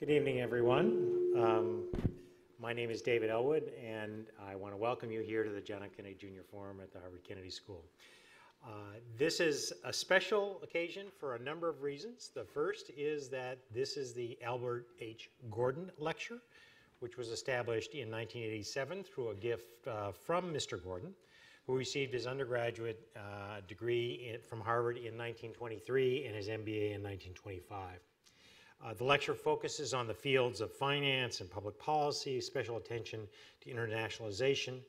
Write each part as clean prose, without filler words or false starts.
Good evening, everyone. My name is David Ellwood, and I want to welcome you here to the John F. Kennedy Jr. Forum at the Harvard Kennedy School. This is a special occasion for a number of reasons. The first is that this is the Albert H. Gordon Lecture, which was established in 1987 through a gift from Mr. Gordon, who received his undergraduate degree from Harvard in 1923 and his MBA in 1925. The lecture focuses on the fields of finance and public policy, special attention to internationalization,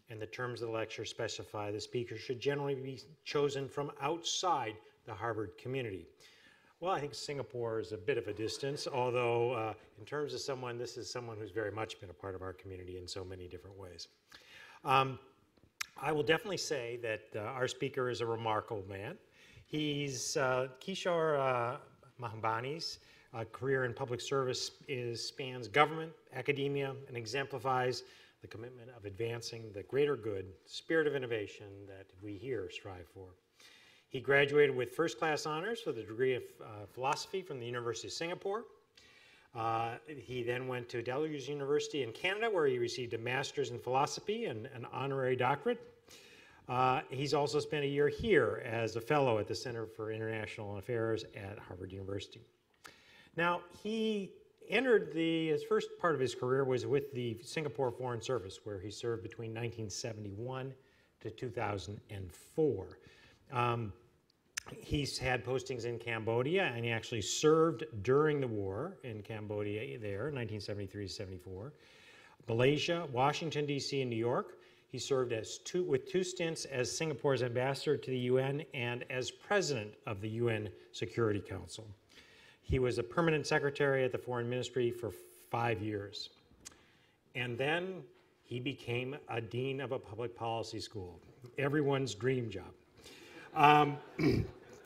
and the terms of the lecture specify the speaker should generally be chosen from outside the Harvard community. Well, I think Singapore is a bit of a distance, although in terms of someone, this is someone who's very much been a part of our community in so many different ways. I will definitely say that our speaker is a remarkable man. He's Kishore Mahbubani's career in public service spans government, academia, and exemplifies the commitment of advancing the greater good, spirit of innovation that we here strive for. He graduated with first-class honors with a degree of philosophy from the University of Singapore. He then went to Delaware University in Canada, where he received a master's in philosophy and an honorary doctorate. He's also spent a year here as a fellow at the Center for International Affairs at Harvard University. Now, he entered his first part of his career was with the Singapore Foreign Service, where he served between 1971 to 2004. He's had postings in Cambodia, and he actually served during the war in Cambodia there, 1973 to 74. Malaysia, Washington, D.C., and New York. He served with two stints as Singapore's ambassador to the UN and as president of the UN Security Council. He was a permanent secretary at the Foreign Ministry for 5 years. And then he became a dean of a public policy school, everyone's dream job.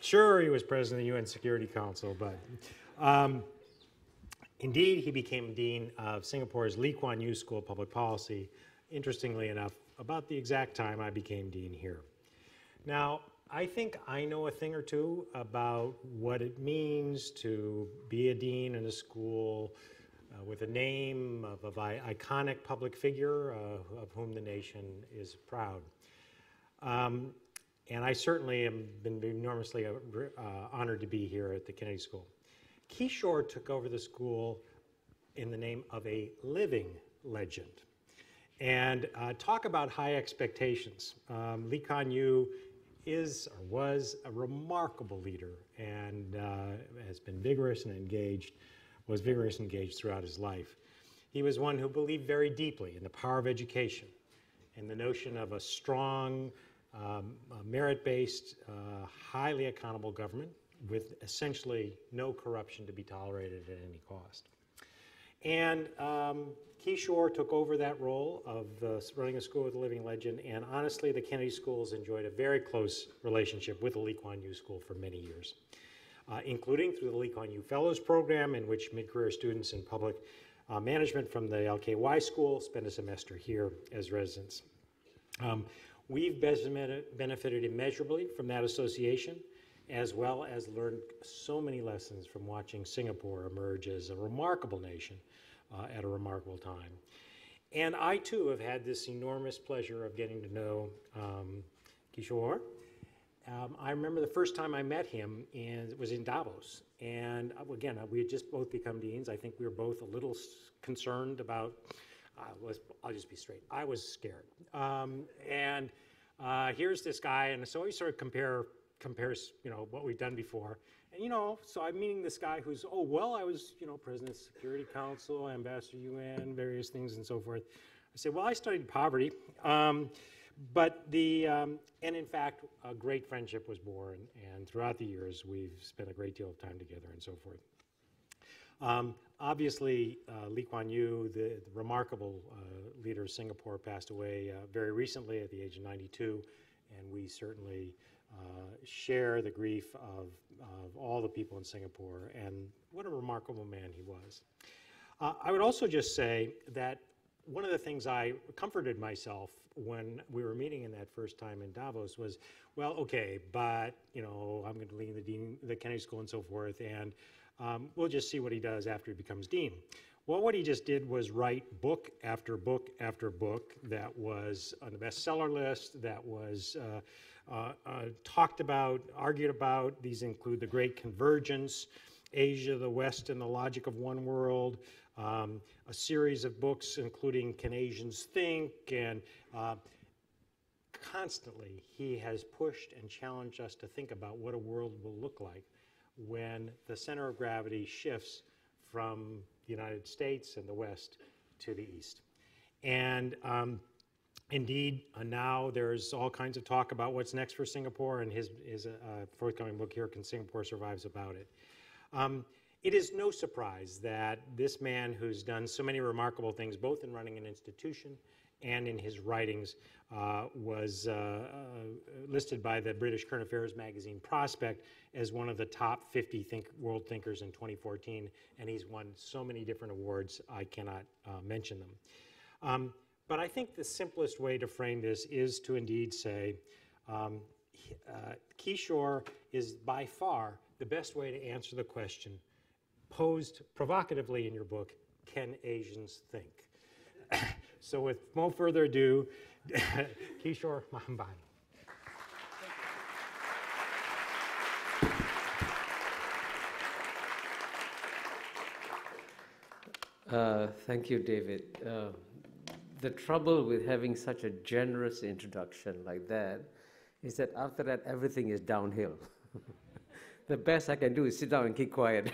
Sure, he was president of the UN Security Council, but indeed, he became dean of Singapore's Lee Kuan Yew School of Public Policy, interestingly enough, about the exact time I became dean here. Now, I think I know a thing or two about what it means to be a dean in a school with a name of an iconic public figure of whom the nation is proud. And I certainly have been enormously honored to be here at the Kennedy School. Kishore took over the school in the name of a living legend. And talk about high expectations. Lee Kuan Yew is or was a remarkable leader and has been vigorous and engaged, was vigorous and engaged throughout his life. He was one who believed very deeply in the power of education and the notion of a strong, merit-based, highly accountable government with essentially no corruption to be tolerated at any cost. And Kishore took over that role of running a school with a living legend, and honestly, the Kennedy Schools enjoyed a very close relationship with the Lee Kuan Yew School for many years, including through the Lee Kuan Yew Fellows Program, in which mid-career students in public management from the LKY School spend a semester here as residents. We've benefited immeasurably from that association, as well as learned so many lessons from watching Singapore emerge as a remarkable nation at a remarkable time. And I, too, have had this enormous pleasure of getting to know Kishore. I remember the first time I met him, and it was in Davos. And again, we had just both become deans. I think we were both a little concerned about, I'll just be straight, I was scared. Here's this guy, and so we sort of compares, what we've done before. And, so I'm meeting this guy who's, oh, well, I was, president of the Security Council, ambassador UN, various things and so forth. I said, well, I studied poverty. And in fact, a great friendship was born. And throughout the years, we've spent a great deal of time together and so forth. Obviously, Lee Kuan Yew, the remarkable leader of Singapore, passed away very recently at the age of 92. And we certainly share the grief of all the people in Singapore, and what a remarkable man he was. I would also just say that one of the things I comforted myself when we were meeting in that first time in Davos was, well, okay, but I'm going to lead the Kennedy School and so forth, and We'll just see what he does after he becomes dean. Well, what he just did was write book after book after book that was on the bestseller list, that was talked about, argued about. These include The Great Convergence, Asia, the West, and the Logic of One World, a series of books including Can Asians Think, and constantly he has pushed and challenged us to think about what a world will look like when the center of gravity shifts from the United States and the West to the East. And indeed, now there's all kinds of talk about what's next for Singapore, and his forthcoming book here, Can Singapore Survive, is about it. It is no surprise that this man who's done so many remarkable things, both in running an institution and in his writings, was listed by the British Current Affairs magazine Prospect as one of the top 50 world thinkers in 2014, and he's won so many different awards, I cannot mention them. But I think the simplest way to frame this is to indeed say, Kishore is by far the best way to answer the question posed provocatively in your book, Can Asians Think? So with no further ado, Kishore Mahbubani. Thank you, David. The trouble with having such a generous introduction like that is that after that, everything is downhill. The best I can do is sit down and keep quiet.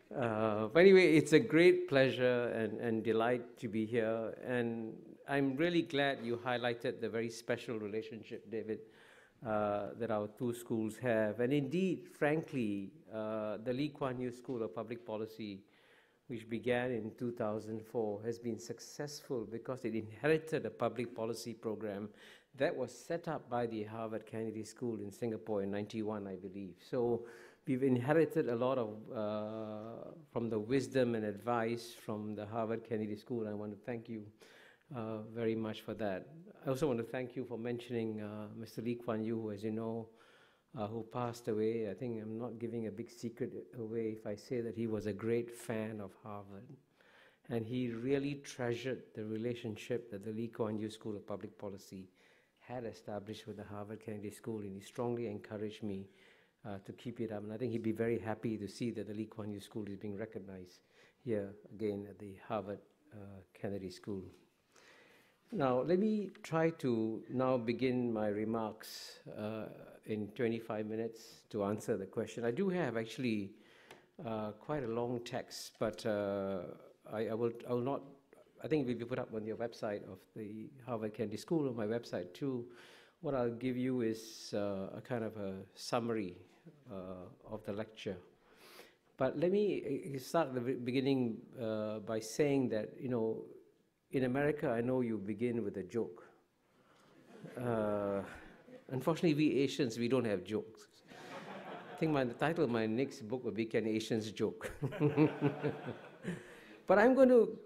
But anyway, it's a great pleasure and delight to be here. And I'm really glad you highlighted the very special relationship, David, that our two schools have. And indeed, frankly, the Lee Kuan Yew School of Public Policy, which began in 2004, has been successful because it inherited a public policy program that was set up by the Harvard Kennedy School in Singapore in '91, I believe. So we've inherited a lot of from the wisdom and advice from the Harvard Kennedy School, and I want to thank you very much for that. I also want to thank you for mentioning Mr. Lee Kuan Yew, who, as you know, who passed away. I think I'm not giving a big secret away if I say that he was a great fan of Harvard. And he really treasured the relationship that the Lee Kuan Yew School of Public Policy had established with the Harvard Kennedy School, and he strongly encouraged me to keep it up. And I think he'd be very happy to see that the Lee Kuan Yew School is being recognized here again at the Harvard Kennedy School. Now, let me try to now begin my remarks in 25 minutes to answer the question. I do have actually quite a long text, but I will not, I think it will be put up on your website of the Harvard Kennedy School, on my website too. What I'll give you is a kind of a summary of the lecture. But let me start at the beginning by saying that, you know, in America, I know you begin with a joke. Unfortunately, we Asians, we don't have jokes. I think the title of my next book will be Can Asians Joke? But I'm going to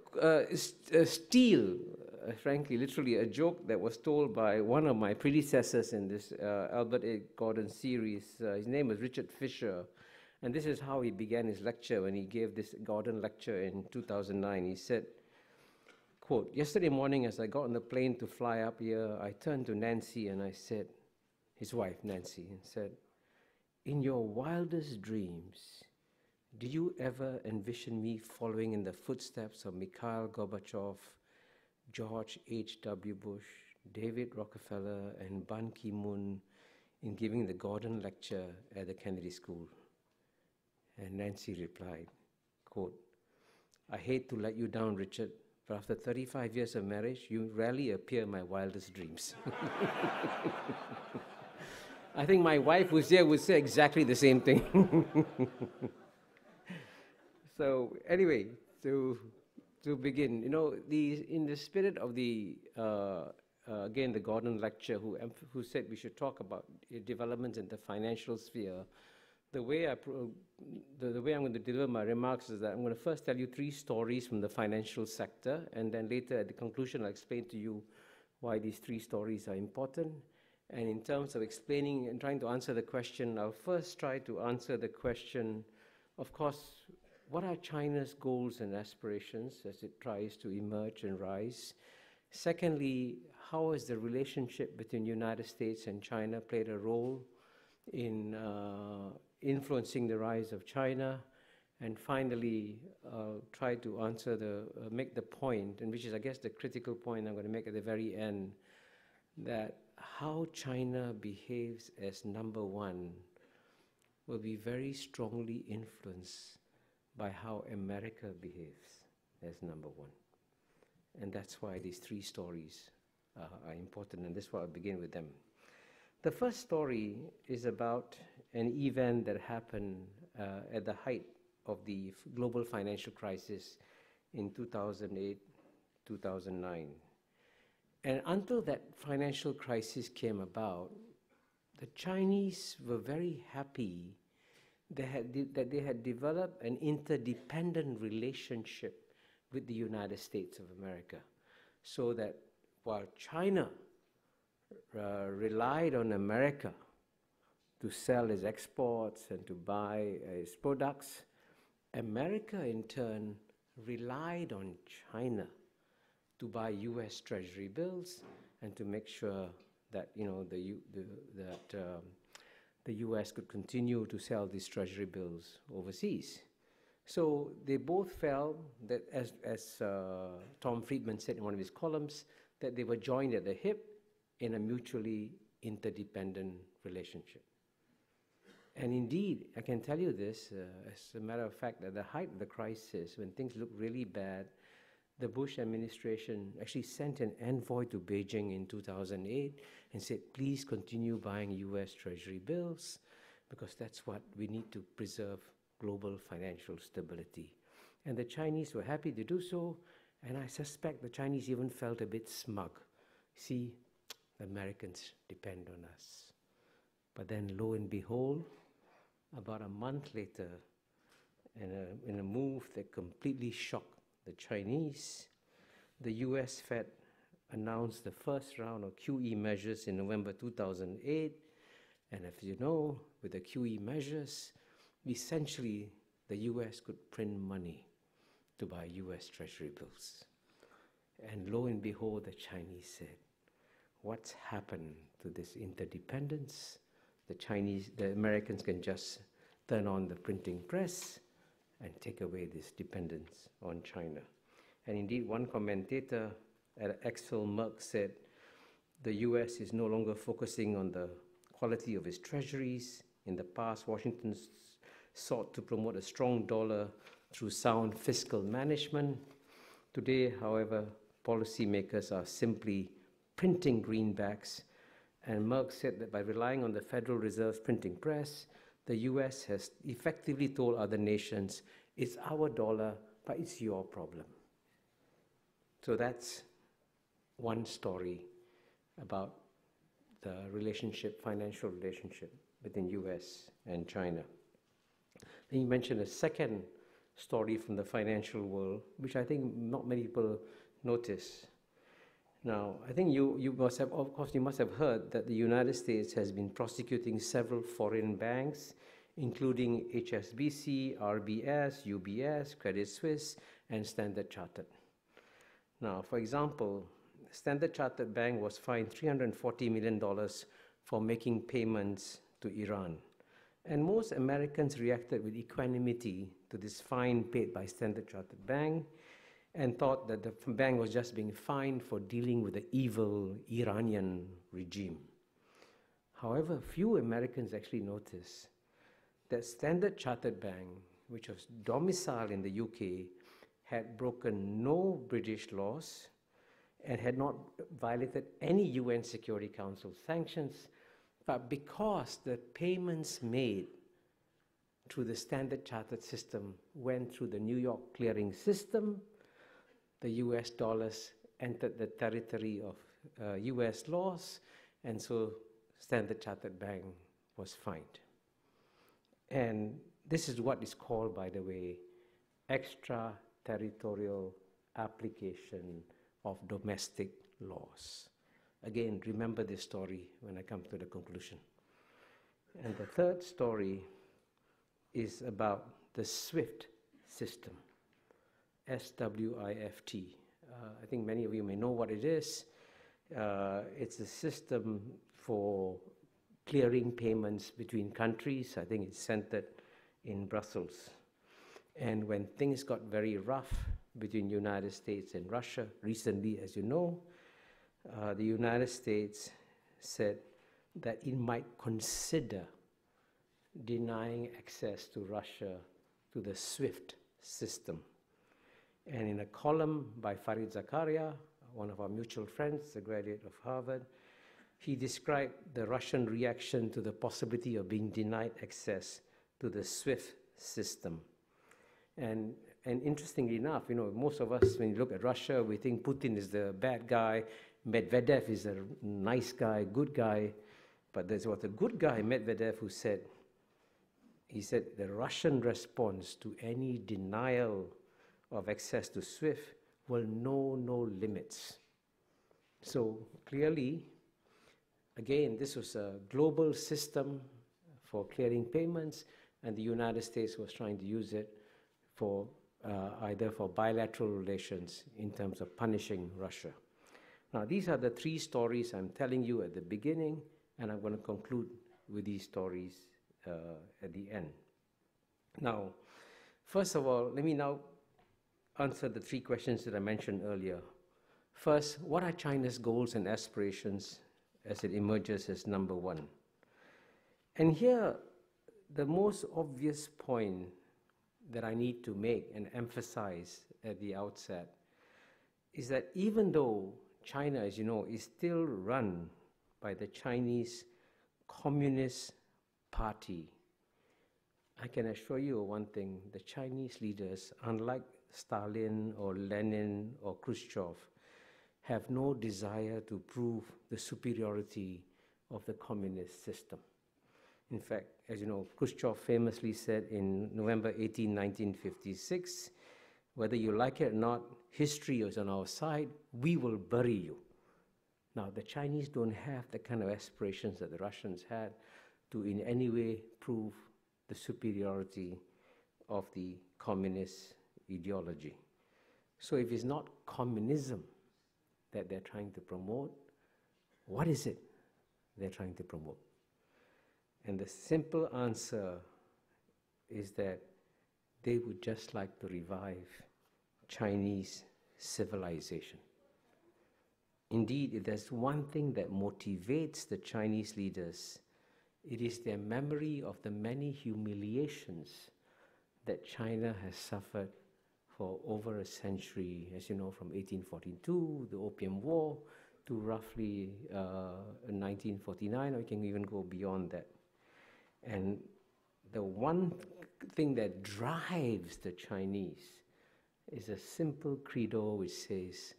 steal, frankly, literally, a joke that was told by one of my predecessors in this Albert A. Gordon series. His name was Richard Fisher. And this is how he began his lecture when he gave this Gordon lecture in 2009. He said, quote, "Yesterday morning as I got on the plane to fly up here, I turned to Nancy and I said," his wife Nancy, and said, "In your wildest dreams, do you ever envision me following in the footsteps of Mikhail Gorbachev, George H.W. Bush, David Rockefeller, and Ban Ki-moon in giving the Gordon lecture at the Kennedy School?" And Nancy replied, quote, "I hate to let you down, Richard, but after 35 years of marriage, you rarely appear in my wildest dreams." I think my wife who's here would say exactly the same thing. So anyway, to begin, you know, in the spirit of the, again, the Gordon lecture, who said we should talk about developments in the financial sphere, the way I'm going to deliver my remarks is that I'm going to first tell you 3 stories from the financial sector, and then later at the conclusion I'll explain to you why these 3 stories are important. And in terms of explaining and trying to answer the question, I'll first try to answer the question Of course, what are China's goals and aspirations as it tries to emerge and rise? Secondly, how has the relationship between the United States and China played a role in influencing the rise of China? And finally, try to answer make the point, and which is, I guess, the critical point I'm going to make at the very end, that how China behaves as number one will be very strongly influenced by how America behaves as number one. And that's why these three stories are important, and this is why I'll begin with them. The first story is about an event that happened at the height of the global financial crisis in 2008, 2009. And until that financial crisis came about, the Chinese were very happy that they had developed an interdependent relationship with the United States of America, so that while China relied on America to sell its exports and to buy its products, America in turn relied on China to buy U.S. Treasury bills and to make sure that the U.S. could continue to sell these Treasury bills overseas. So they both felt that, as Tom Friedman said in one of his columns, that they were joined at the hip in a mutually interdependent relationship. And indeed, I can tell you this, as a matter of fact, at the height of the crisis, when things looked really bad, the Bush administration actually sent an envoy to Beijing in 2008 and said, please continue buying US Treasury bills, because that's what we need to preserve global financial stability. And the Chinese were happy to do so, and I suspect the Chinese even felt a bit smug. See, the Americans depend on us. But then, lo and behold, about a month later, in a move that completely shocked the Chinese, the US Fed announced the first round of QE measures in November 2008. And as you know, with the QE measures, essentially the US could print money to buy US Treasury bills. And lo and behold, the Chinese said, what's happened to this interdependence? The Americans can just turn on the printing press and take away this dependence on China. And indeed, one commentator at Axel Merck said, the US is no longer focusing on the quality of its treasuries. In the past, Washington sought to promote a strong dollar through sound fiscal management. Today, however, policymakers are simply printing greenbacks. And Merck said that by relying on the Federal Reserve's printing press, the US has effectively told other nations, it's our dollar, but it's your problem. So that's one story about the relationship, financial relationship between US and China. Then you mentioned a second story from the financial world, which I think not many people notice. Now, I think you must have heard that the United States has been prosecuting several foreign banks, including HSBC, RBS, UBS, Credit Suisse, and Standard Chartered. Now, for example, Standard Chartered Bank was fined $340 million for making payments to Iran. And most Americans reacted with equanimity to this fine paid by Standard Chartered Bank and thought that the bank was just being fined for dealing with the evil Iranian regime. However, few Americans actually noticed that Standard Chartered Bank, which was domiciled in the UK, had broken no British laws and had not violated any UN Security Council sanctions, but because the payments made through the Standard Chartered system went through the New York clearing system, the US dollars entered the territory of US laws, and so Standard Chartered Bank was fined. And this is what is called, by the way, extraterritorial application of domestic laws. Again, remember this story when I come to the conclusion. And the third story is about the SWIFT system, SWIFT. I think many of you may know what it is. It's a system for clearing payments between countries. I think it's centered in Brussels. And when things got very rough between the United States and Russia, recently, as you know, the United States said that it might consider denying access to Russia to the SWIFT system. And in a column by Farid Zakaria, one of our mutual friends, a graduate of Harvard, he described the Russian reaction to the possibility of being denied access to the SWIFT system. And interestingly enough, you know, most of us, when you look at Russia, we think Putin is the bad guy, Medvedev is a nice guy, good guy. But there was a good guy, Medvedev, who said, he said, the Russian response to any denial of access to SWIFT will know no limits. So clearly, again, this was a global system for clearing payments, and the United States was trying to use it for either for bilateral relations in terms of punishing Russia. Now, these are the three stories I'm telling you at the beginning, and I'm going to conclude with these stories at the end. Now, first of all, let me now answer the three questions that I mentioned earlier. First, what are China's goals and aspirations as it emerges as number one? And here, the most obvious point that I need to make and emphasize at the outset is that even though China, as you know, is still run by the Chinese Communist Party, I can assure you one thing: the Chinese leaders, unlike Stalin or Lenin or Khrushchev, have no desire to prove the superiority of the communist system. In fact, as you know, Khrushchev famously said in November 18, 1956, whether you like it or not, history is on our side, we will bury you. Now, the Chinese don't have the kind of aspirations that the Russians had to in any way prove the superiority of the communist ideology. So if it's not communism that they're trying to promote, what is it they're trying to promote? And the simple answer is that they would just like to revive Chinese civilization. Indeed, if there's one thing that motivates the Chinese leaders, it is their memory of the many humiliations that China has suffered for over a century, as you know, from 1842, the Opium War, to roughly 1949, or you can even go beyond that. And the one thing that drives the Chinese is a simple credo which says,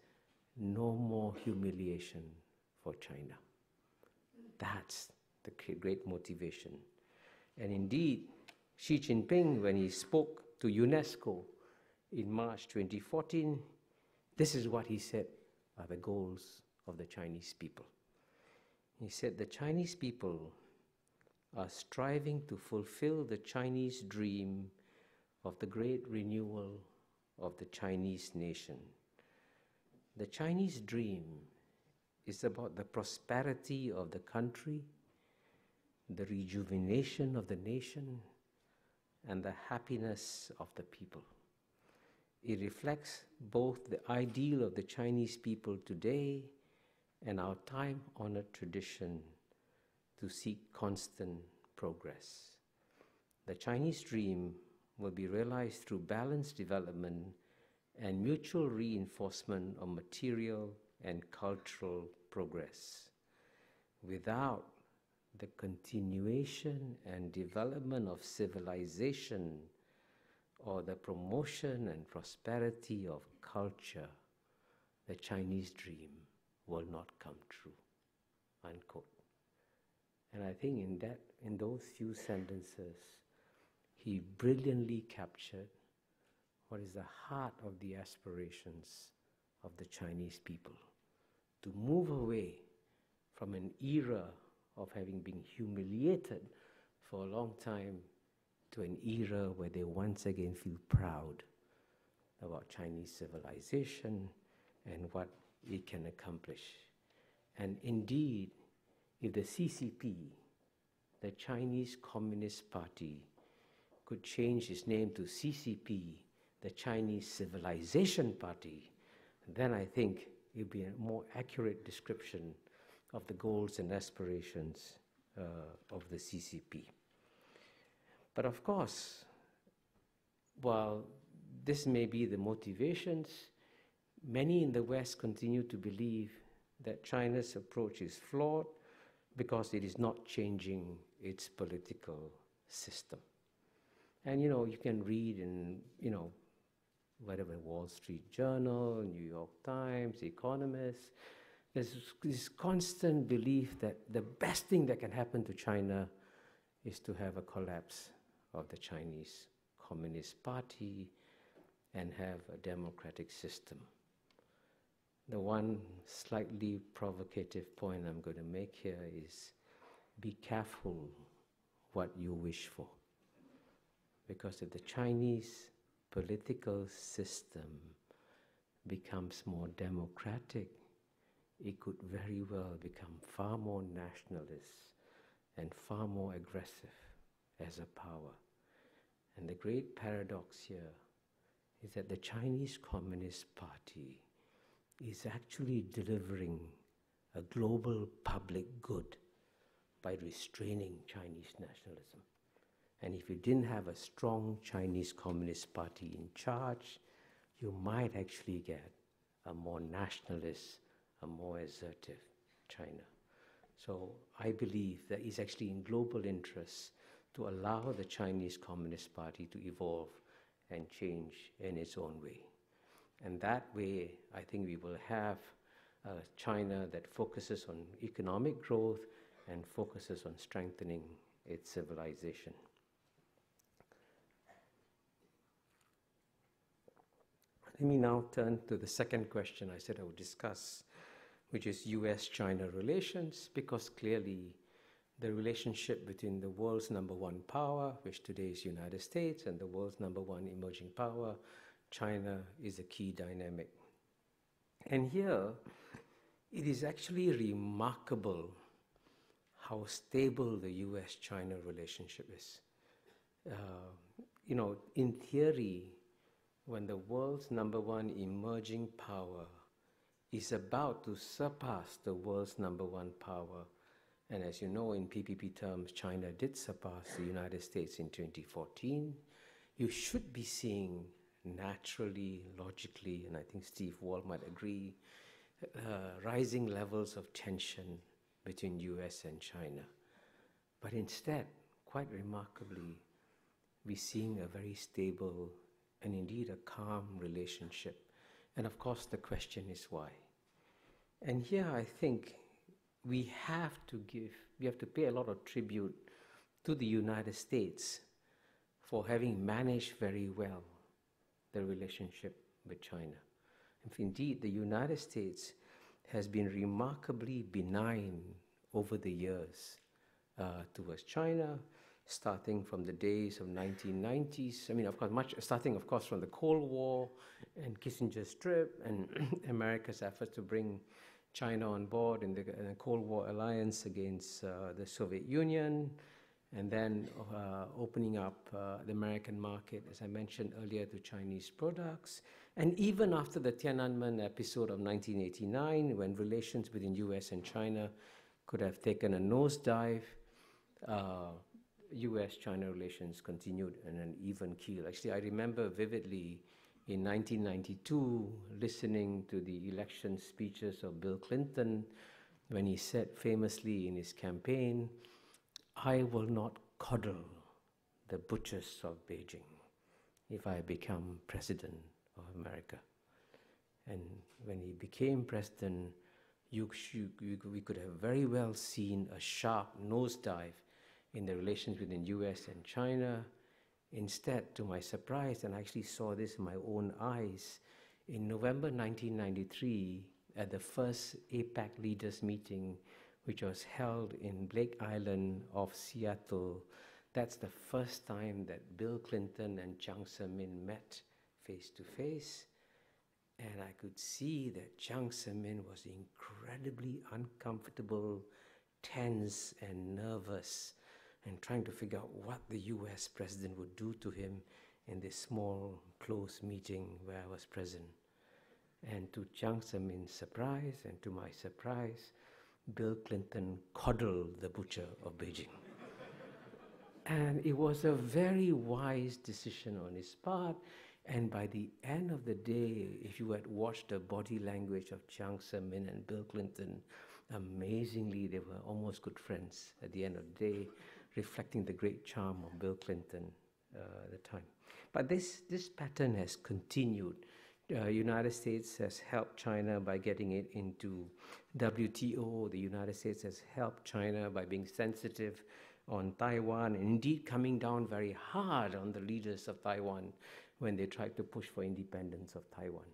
no more humiliation for China. That's the great motivation. And indeed, Xi Jinping, when he spoke to UNESCO in March 2014, this is what he said are the goals of the Chinese people. He said the Chinese people are striving to fulfill the Chinese dream of the great renewal of the Chinese nation. The Chinese dream is about the prosperity of the country, the rejuvenation of the nation, and the happiness of the people. It reflects both the ideal of the Chinese people today and our time-honored tradition to seek constant progress. The Chinese dream will be realized through balanced development and mutual reinforcement of material and cultural progress. Without the continuation and development of civilization or the promotion and prosperity of culture, the Chinese dream will not come true, unquote. And I think in those few sentences, he brilliantly captured what is the heart of the aspirations of the Chinese people, to move away from an era of having been humiliated for a long time to an era where they once again feel proud about Chinese civilization and what it can accomplish. And indeed, if the CCP, the Chinese Communist Party, could change its name to CCP, the Chinese Civilization Party, then I think it would be a more accurate description of the goals and aspirations of the CCP. But of course, while this may be the motivations, many in the West continue to believe that China's approach is flawed because it is not changing its political system. And you can read in, whatever, Wall Street Journal, New York Times, Economist, there's this constant belief that the best thing that can happen to China is to have a collapse of the Chinese Communist Party and have a democratic system. The one slightly provocative point I'm going to make here is be careful what you wish for. Because if the Chinese political system becomes more democratic, it could very well become far more nationalist and far more aggressive as a power. And the great paradox here is that the Chinese Communist Party is actually delivering a global public good by restraining Chinese nationalism. And if you didn't have a strong Chinese Communist Party in charge, you might actually get a more nationalist, a more assertive China. So I believe that it's actually in global interest to allow the Chinese Communist Party to evolve and change in its own way. And that way, I think we will have a China that focuses on economic growth and focuses on strengthening its civilization. Let me now turn to the second question I said I would discuss, which is US-China relations, because clearly the relationship between the world's number one power, which today is the United States, and the world's number one emerging power, China, is a key dynamic. And here, it is actually remarkable how stable the US-China relationship is. In theory, when the world's number one emerging power is about to surpass the world's number one power, and as you know, in PPP terms, China did surpass the United States in 2014, you should be seeing naturally, logically, and I think Steve Wall might agree, rising levels of tension between US and China. But instead, quite remarkably, we're seeing a very stable and indeed a calm relationship. And of course, the question is why. And here I think we have to pay a lot of tribute to the United States for having managed very well the relationship with China. If indeed the United States has been remarkably benign over the years towards China, starting from the days of 1990s. I mean, of course, starting, of course, from the Cold War and Kissinger's trip and America's efforts to bring China on board in the Cold War alliance against the Soviet Union, and then opening up the American market, as I mentioned earlier, to Chinese products. And even after the Tiananmen episode of 1989, when relations between US and China could have taken a nosedive, US-China relations continued in an even keel. Actually, I remember vividly in 1992 listening to the election speeches of Bill Clinton when he said famously in his campaign, "I will not coddle the butchers of Beijing if I become president of America." And when he became president, we could have very well seen a sharp nosedive in the relations between US and China. Instead, to my surprise, and I actually saw this in my own eyes, in November 1993, at the first APEC leaders meeting, which was held in Blake Island off Seattle, That's the first time that Bill Clinton and Jiang Zemin met face to face. And I could see that Jiang Zemin was incredibly uncomfortable, tense and nervous, and trying to figure out what the US president would do to him in this small, close meeting where I was present. And to Jiang Zemin's surprise, and to my surprise, Bill Clinton coddled the butcher of Beijing. And it was a very wise decision on his part. And by the end of the day, if you had watched the body language of Jiang Zemin and Bill Clinton, amazingly, they were almost good friends at the end of the day, reflecting the great charm of Bill Clinton at the time. But this pattern has continued. United States has helped China by getting it into WTO. The United States has helped China by being sensitive on Taiwan, and indeed coming down very hard on the leaders of Taiwan when they tried to push for independence of Taiwan.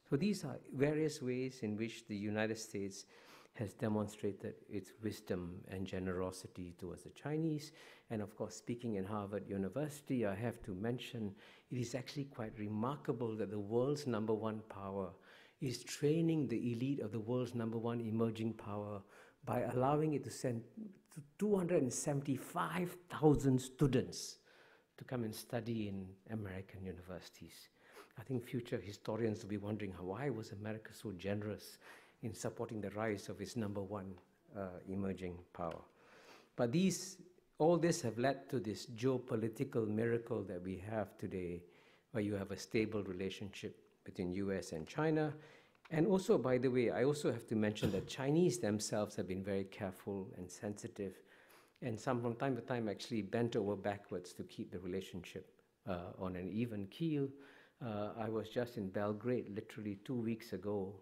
So these are various ways in which the United States has demonstrated its wisdom and generosity towards the Chinese. And of course, speaking in Harvard University, I have to mention it is actually quite remarkable that the world's #1 power is training the elite of the world's #1 emerging power by allowing it to send 275,000 students to come and study in American universities. I think future historians will be wondering, why was America so generous in supporting the rise of its #1 emerging power? But all this have led to this geopolitical miracle that we have today, where you have a stable relationship between US and China. And also, by the way, I also have to mention that Chinese themselves have been very careful and sensitive, and some from time to time actually bent over backwards to keep the relationship on an even keel. I was just in Belgrade literally 2 weeks ago,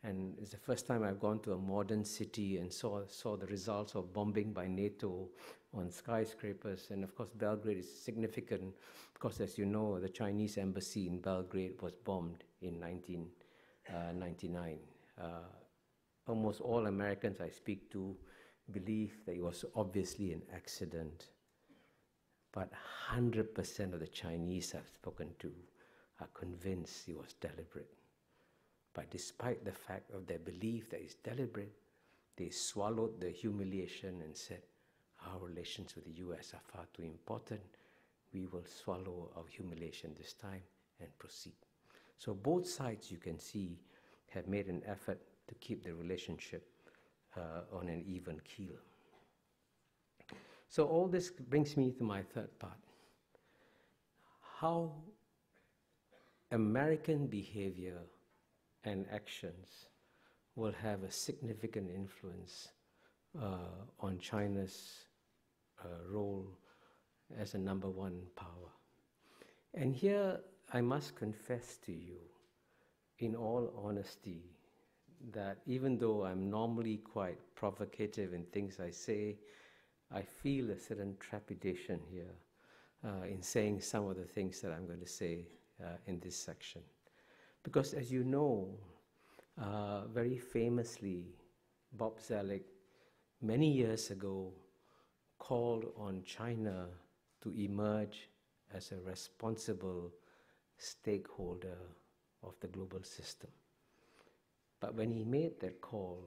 and it's the first time I've gone to a modern city and saw the results of bombing by NATO on skyscrapers. And of course, Belgrade is significant because, as you know, the Chinese embassy in Belgrade was bombed in 1999. Almost all Americans I speak to believe that it was obviously an accident, but 100% of the Chinese I've spoken to are convinced it was deliberate. But despite the fact of their belief that it's deliberate, they swallowed the humiliation and said, our relations with the US are far too important. We will swallow our humiliation this time and proceed. So both sides, you can see, have made an effort to keep the relationship on an even keel. So all this brings me to my third part. How American behavior and actions will have a significant influence on China's role as a #1 power. And here I must confess to you, in all honesty, that even though I'm normally quite provocative in things I say, I feel a certain trepidation here in saying some of the things that I'm going to say in this section. Because as you know, very famously, Bob Zoellick, many years ago, called on China to emerge as a responsible stakeholder of the global system. But when he made that call,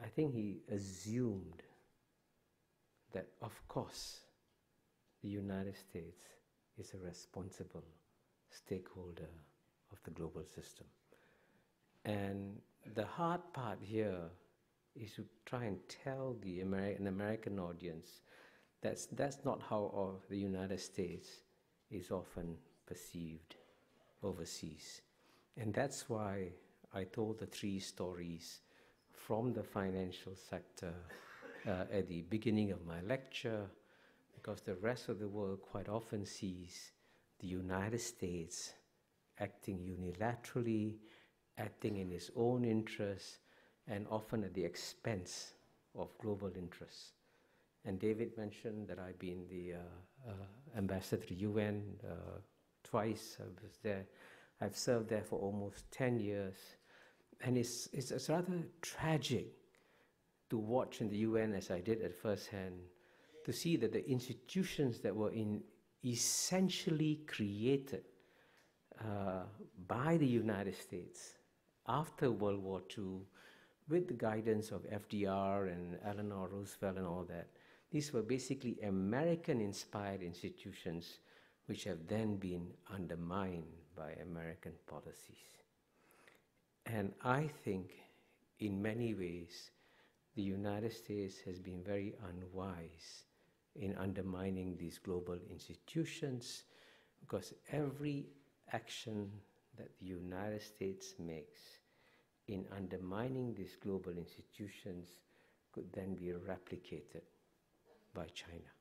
I think he assumed that, of course, the United States is a responsible stakeholder of the global system. And the hard part here is to try and tell an American audience that's not how the United States is often perceived overseas. And that's why I told the 3 stories from the financial sector at the beginning of my lecture, because the rest of the world quite often sees the United States acting unilaterally, acting in its own interests, and often at the expense of global interests. And David mentioned that I've been the ambassador to UN twice. I was there. I've served there for almost 10 years. And it's rather tragic to watch in the UN, as I did at first hand, to see that the institutions that were essentially created by the United States after World War II, with the guidance of FDR and Eleanor Roosevelt and all that, these were basically American-inspired institutions which have then been undermined by American policies. And I think, in many ways, the United States has been very unwise in undermining these global institutions, because every action that the United States makes in undermining these global institutions could then be replicated by China.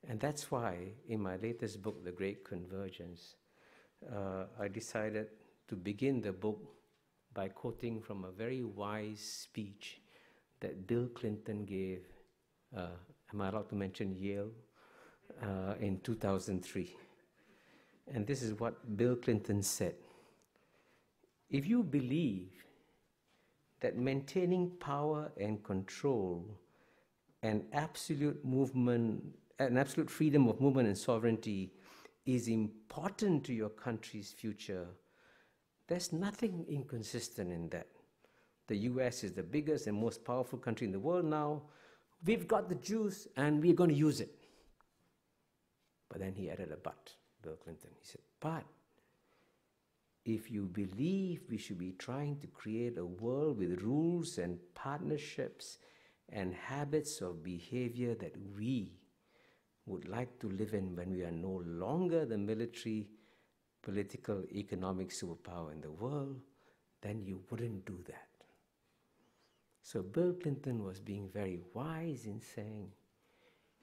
And that's why in my latest book, The Great Convergence, I decided to begin the book by quoting from a very wise speech that Bill Clinton gave, am I allowed to mention Yale, in 2003. And this is what Bill Clinton said. If you believe that maintaining power and control and absolute freedom of movement and sovereignty is important to your country's future, there's nothing inconsistent in that. The US is the biggest and most powerful country in the world now. We've got the juice and we're going to use it. But then he added a but, Bill Clinton. He said, but if you believe we should be trying to create a world with rules and partnerships and habits of behavior that we would like to live in when we are no longer the military, political, economic superpower in the world, then you wouldn't do that. So Bill Clinton was being very wise in saying,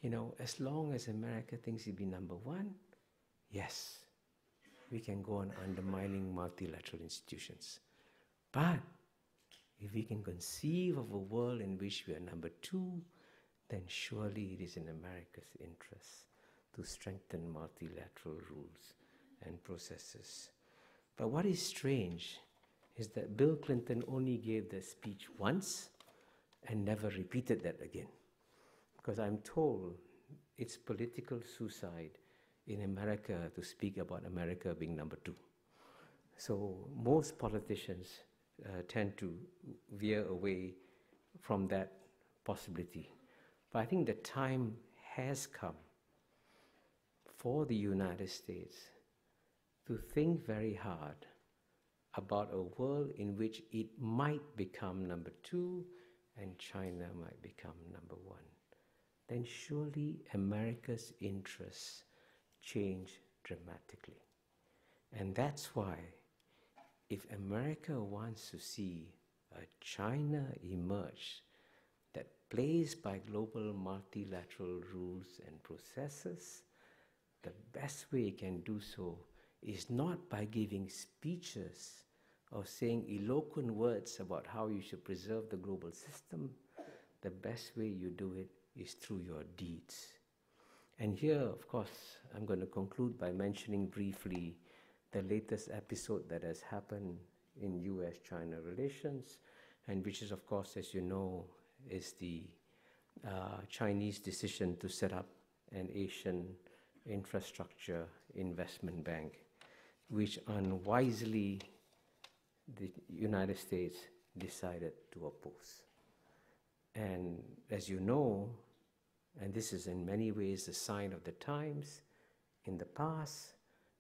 you know, as long as America thinks it'll be number one, yes, we can go on undermining multilateral institutions. But if we can conceive of a world in which we are number two, then surely it is in America's interest to strengthen multilateral rules and processes. But what is strange is that Bill Clinton only gave the speech once and never repeated that again. Because I'm told it's political suicide in America to speak about America being number two. So most politicians tend to veer away from that possibility. But I think the time has come for the United States to think very hard about a world in which it might become number two and China might become number one. Then surely America's interests change dramatically. And that's why if America wants to see a China emerge that plays by global multilateral rules and processes, the best way it can do so is not by giving speeches or saying eloquent words about how you should preserve the global system. The best way you do it is through your deeds. And here, of course, I'm going to conclude by mentioning briefly the latest episode that has happened in US-China relations, and which is, of course, as you know, is the Chinese decision to set up an Asian infrastructure investment bank, which unwisely the United States decided to oppose. And as you know, and this is in many ways a sign of the times, in the past,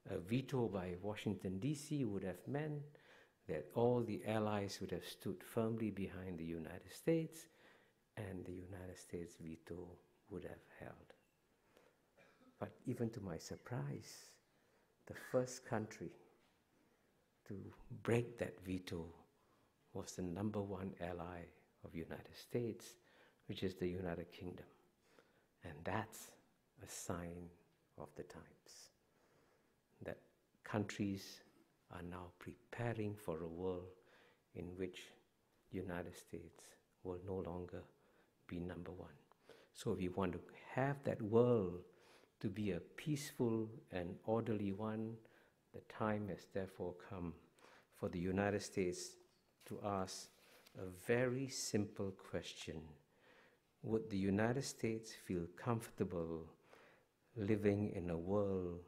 a veto by Washington, D.C. would have meant that all the allies would have stood firmly behind the United States, and the United States veto would have held. But even to my surprise, the first country to break that veto was the number one ally of the United States, which is the United Kingdom. And that's a sign of the times, that countries are now preparing for a world in which the United States will no longer be number one. So if you want to have that world to be a peaceful and orderly one, the time has therefore come for the United States to ask a very simple question. would the United States feel comfortable living in a world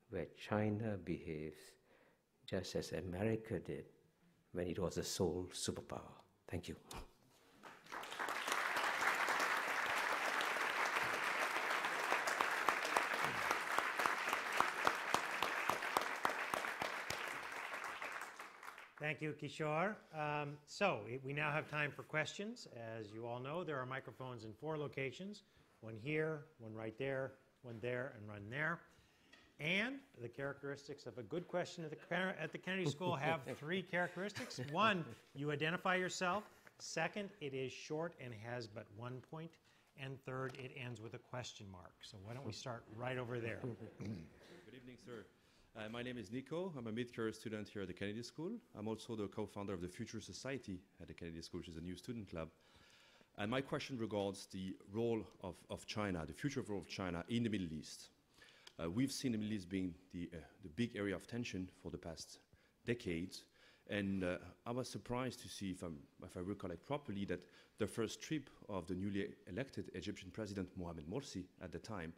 where China behaves just as America did when it was a sole superpower? Thank you. Thank you, Kishore. We now have time for questions. As you all know, there are microphones in 4 locations, one here, one right there, one there, and one there. And the characteristics of a good question at the Kennedy School have 3 characteristics. 1, you identify yourself. 2nd, it is short and has but 1 point. And 3rd, it ends with a question mark. So why don't we start right over there? Good evening, sir. My name is Nico. I'm a mid-career student here at the Kennedy School. I'm also the co-founder of the Future Society at the Kennedy School, which is a new student club. And my question regards the role of China, the future role of China in the Middle East. We've seen the Middle East being the big area of tension for the past decades. And I was surprised to see, if I recollect properly, that the first trip of the newly elected Egyptian president, Mohamed Morsi, at the time,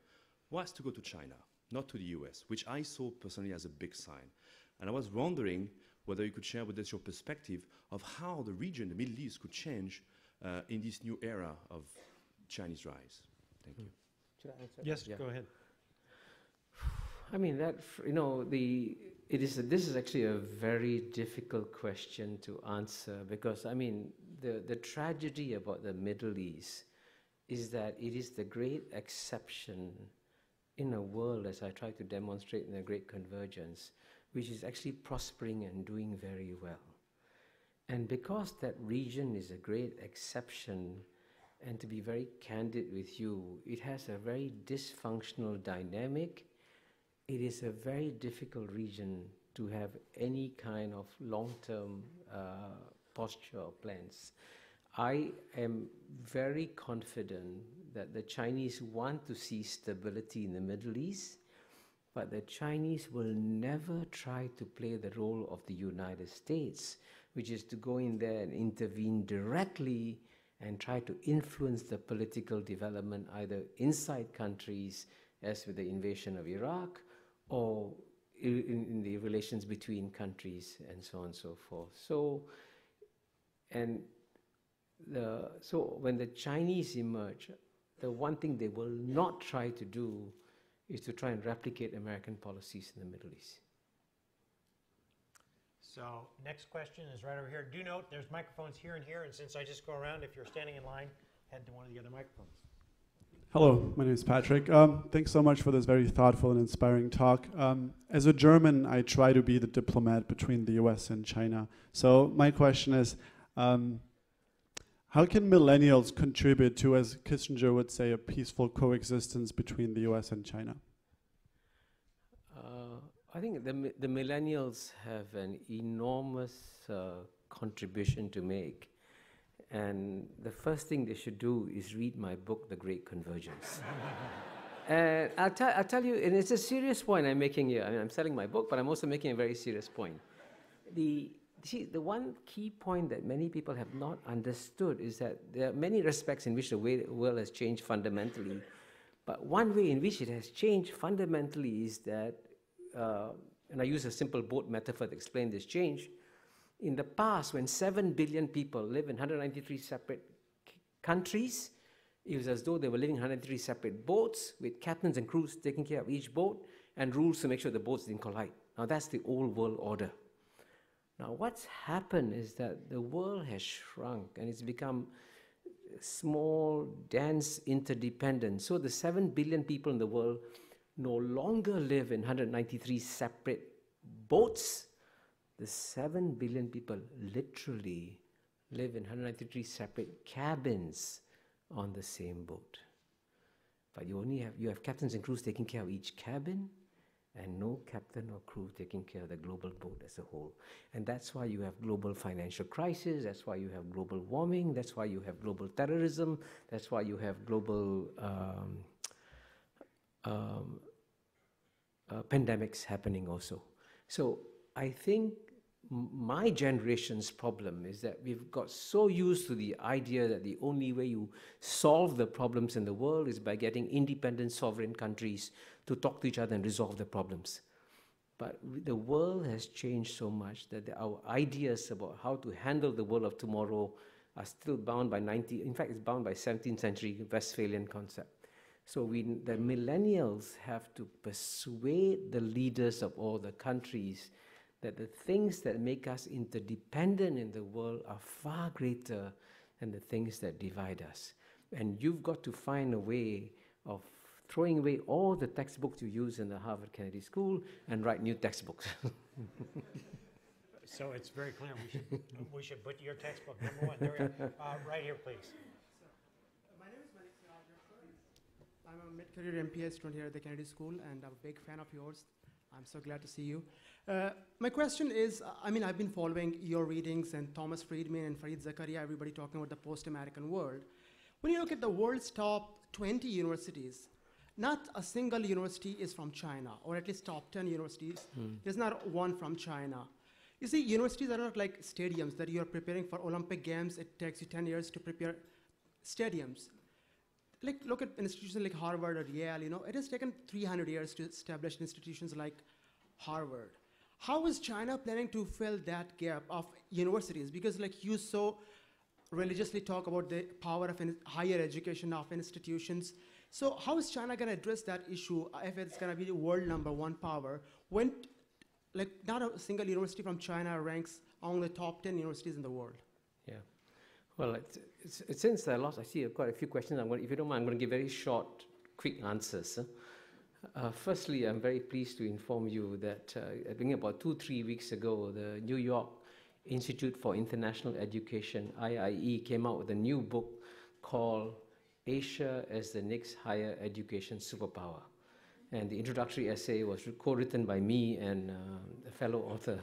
was to go to China, not to the US, which I saw personally as a big sign. And I was wondering whether you could share with us your perspective of how the region, the Middle East, could change in this new era of Chinese rise. Thank you. Should I answer? Yes, go ahead. I mean, this is actually a very difficult question to answer, because, I mean, the tragedy about the Middle East is that it is the great exception in a world, as I try to demonstrate in the Great Convergence, which is actually prospering and doing very well. And because that region is a great exception, and to be very candid with you, it has a very dysfunctional dynamic. It is a very difficult region to have any kind of long-term posture or plans. I am very confident that the Chinese want to see stability in the Middle East, but the Chinese will never try to play the role of the United States, which is to go in there and intervene directly and try to influence the political development either inside countries, as with the invasion of Iraq, or in the relations between countries, and so on and so forth. So when the Chinese emerge, the one thing they will not try to do is to try and replicate American policies in the Middle East. So next question is right over here. Do note there's microphones here and here, and since I just go around, if you're standing in line, head to one of the other microphones. Hello, my name is Patrick. Thanks so much for this very thoughtful and inspiring talk. As a German, I try to be the diplomat between the US and China. So my question is, how can millennials contribute to, as Kissinger would say, a peaceful coexistence between the US and China? I think the millennials have an enormous contribution to make. And the first thing they should do is read my book, The Great Convergence. And I'll tell you, and it's a serious point I'm making here. I mean, I'm selling my book, but I'm also making a very serious point. The one key point that many people have not understood is that there are many respects in which the world has changed fundamentally. But one way in which it has changed fundamentally is that, and I use a simple boat metaphor to explain this change. In the past, when 7 billion people live in 193 separate countries, it was as though they were living in 193 separate boats with captains and crews taking care of each boat and rules to make sure the boats didn't collide. Now, that's the old world order. Now, what's happened is that the world has shrunk and it's become small, dense, interdependent. So the 7 billion people in the world no longer live in 193 separate boats. The 7 billion people literally live in 193 separate cabins on the same boat. But you have captains and crews taking care of each cabin, and no captain or crew taking care of the global boat as a whole. And that's why you have global financial crisis, that's why you have global warming, that's why you have global terrorism, that's why you have global pandemics happening also. So I think my generation's problem is that we've got so used to the idea that the only way you solve the problems in the world is by getting independent sovereign countries to talk to each other and resolve the problems. But the world has changed so much that our ideas about how to handle the world of tomorrow are still bound by in fact it's bound by 17th century Westphalian concept. So the millennials have to persuade the leaders of all the countries that the things that make us interdependent in the world are far greater than the things that divide us. And you've got to find a way of throwing away all the textbooks you use in the Harvard Kennedy School and write new textbooks. So it's very clear. We should put your textbook #1 there, right here, please. My name is Malik Siraj. I'm a mid-career MPA student here at the Kennedy School, and I'm a big fan of yours. I'm so glad to see you. My question is, I've been following your readings and Thomas Friedman and Fareed Zakaria, everybody talking about the post-American world. When you look at the world's top 20 universities, not a single university is from China, or at least top 10 universities. There's not one from China. You see, universities are not like stadiums that you're preparing for Olympic Games. It takes you 10 years to prepare stadiums. Like, look at institutions like Harvard or Yale, it has taken 300 years to establish institutions like Harvard. How is China planning to fill that gap of universities? Because like you so religiously talk about the power of higher education of institutions. So how is China going to address that issue if it's going to be the world #1 power when like not a single university from China ranks among the top 10 universities in the world? Yeah. Well, since there are lots, I see quite a few questions. If you don't mind, I'm going to give very short, quick answers. Firstly, I'm very pleased to inform you that I think about 2-3 weeks ago, the New York Institute for International Education, IIE, came out with a new book called Asia as the Next Higher Education Superpower. And the introductory essay was co-written by me and a fellow author,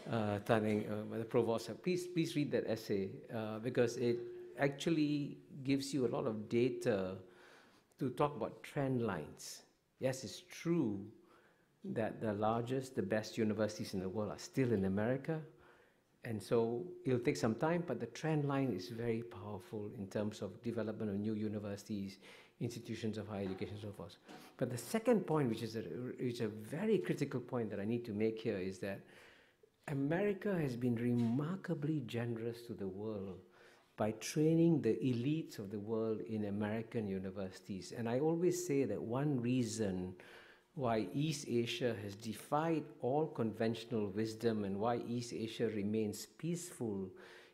the provost. Please read that essay because it actually gives you a lot of data to talk about trend lines. Yes, it's true that the largest, the best universities in the world are still in America, and so it'll take some time, but the trend line is very powerful in terms of development of new universities, institutions of higher education, and so forth. But the second point, which is a very critical point that I need to make here, is that America has been remarkably generous to the world by training the elites of the world in American universities. And I always say that one reason why East Asia has defied all conventional wisdom and why East Asia remains peaceful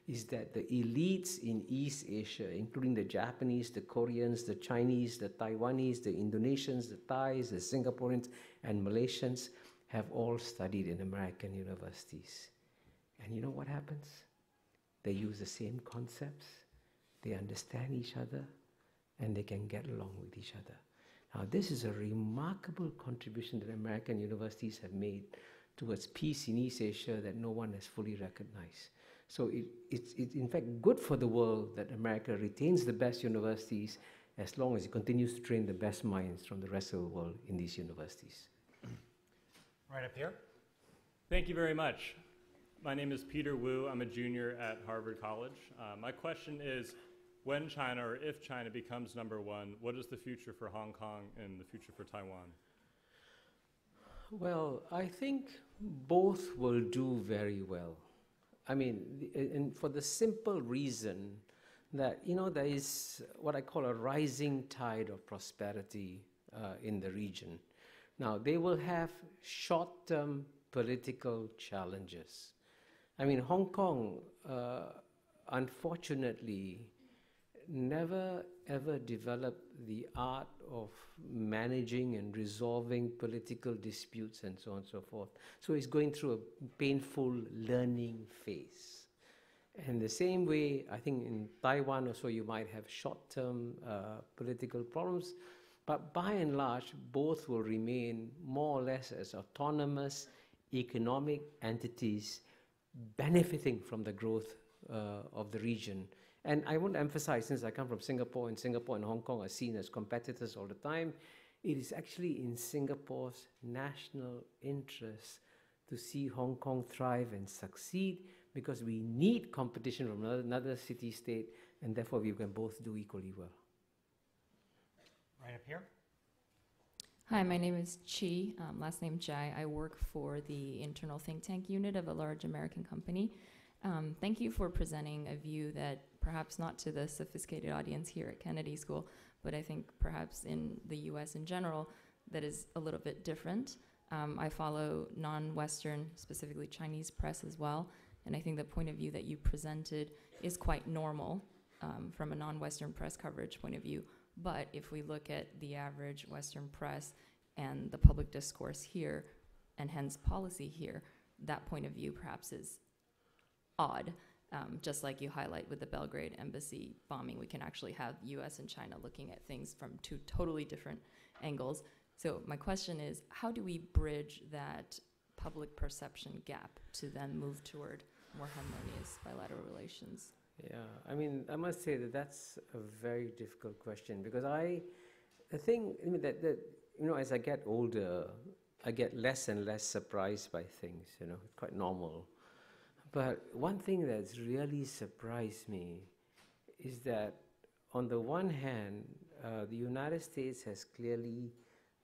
is that the elites in East Asia, including the Japanese, the Koreans, the Chinese, the Taiwanese, the Indonesians, the Thais, the Singaporeans, and Malaysians, have all studied in American universities. And you know what happens? They use the same concepts, they understand each other, and they can get along with each other. Now, this is a remarkable contribution that American universities have made towards peace in East Asia that no one has fully recognized. So it's in fact good for the world that America retains the best universities as long as it continues to train the best minds from the rest of the world in these universities. Right up here. Thank you very much. My name is Peter Wu. I'm a junior at Harvard College. My question is, when China, or if China becomes #1, what is the future for Hong Kong and the future for Taiwan? Well, I think both will do very well. I mean, and for the simple reason that, there is what I call a rising tide of prosperity in the region. Now, they will have short-term political challenges. I mean, Hong Kong, unfortunately, never ever developed the art of managing and resolving political disputes and so on and so forth. So it's going through a painful learning phase. And the same way, I think in Taiwan also you might have short-term political problems, but by and large, both will remain more or less as autonomous economic entities benefiting from the growth of the region. And I want to emphasize, since I come from Singapore, and Singapore and Hong Kong are seen as competitors all the time, it is actually in Singapore's national interest to see Hong Kong thrive and succeed, because we need competition from another city-state, and therefore we can both do equally well. Right up here. Hi, my name is Chi, last name Jai. I work for the internal think tank unit of a large American company. Thank you for presenting a view that perhaps not to the sophisticated audience here at Kennedy School, but I think perhaps in the US in general, that is a little bit different. I follow non-Western, specifically Chinese press as well, and I think the point of view that you presented is quite normal from a non-Western press coverage point of view. But if we look at the average Western press and the public discourse here, and hence policy here, that point of view perhaps is odd. Just like you highlight with the Belgrade embassy bombing, we can actually have US and China looking at things from two totally different angles. So my question is, how do we bridge that public perception gap to then move toward more harmonious bilateral relations? Yeah, I mean, I must say that that's a very difficult question, because I think that as I get older, I get less and less surprised by things. It's quite normal. But one thing that's really surprised me is that, on the one hand, the United States has clearly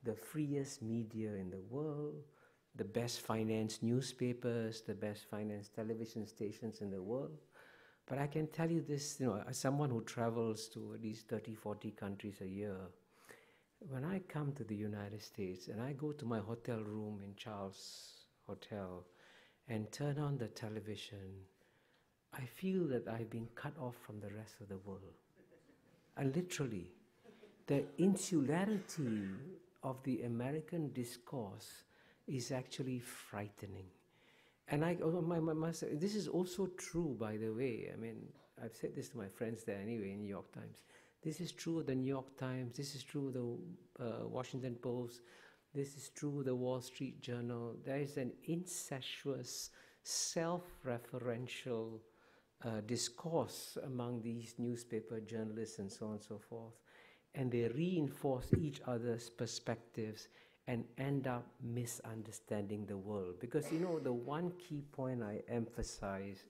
the freest media in the world, the best financed newspapers, the best financed television stations in the world. But I can tell you this, as someone who travels to at least 30, 40 countries a year, when I come to the United States and I go to my hotel room in Charles Hotel and turn on the television, I feel that I've been cut off from the rest of the world. And literally, the insularity of the American discourse is actually frightening. And this is also true, by the way. I mean, I've said this to my friends there anyway in New York Times. This is true of the New York Times. This is true of the Washington Post. This is true of the Wall Street Journal. There is an incestuous, self-referential discourse among these newspaper journalists and so on and so forth. And they reinforce each other's perspectives and end up misunderstanding the world. Because, the one key point I emphasize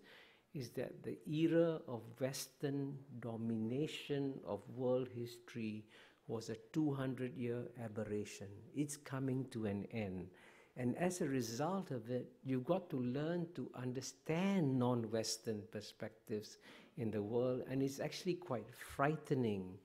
is that the era of Western domination of world history was a 200-year aberration. It's coming to an end. And as a result of it, you've got to learn to understand non-Western perspectives in the world. And it's actually quite frightening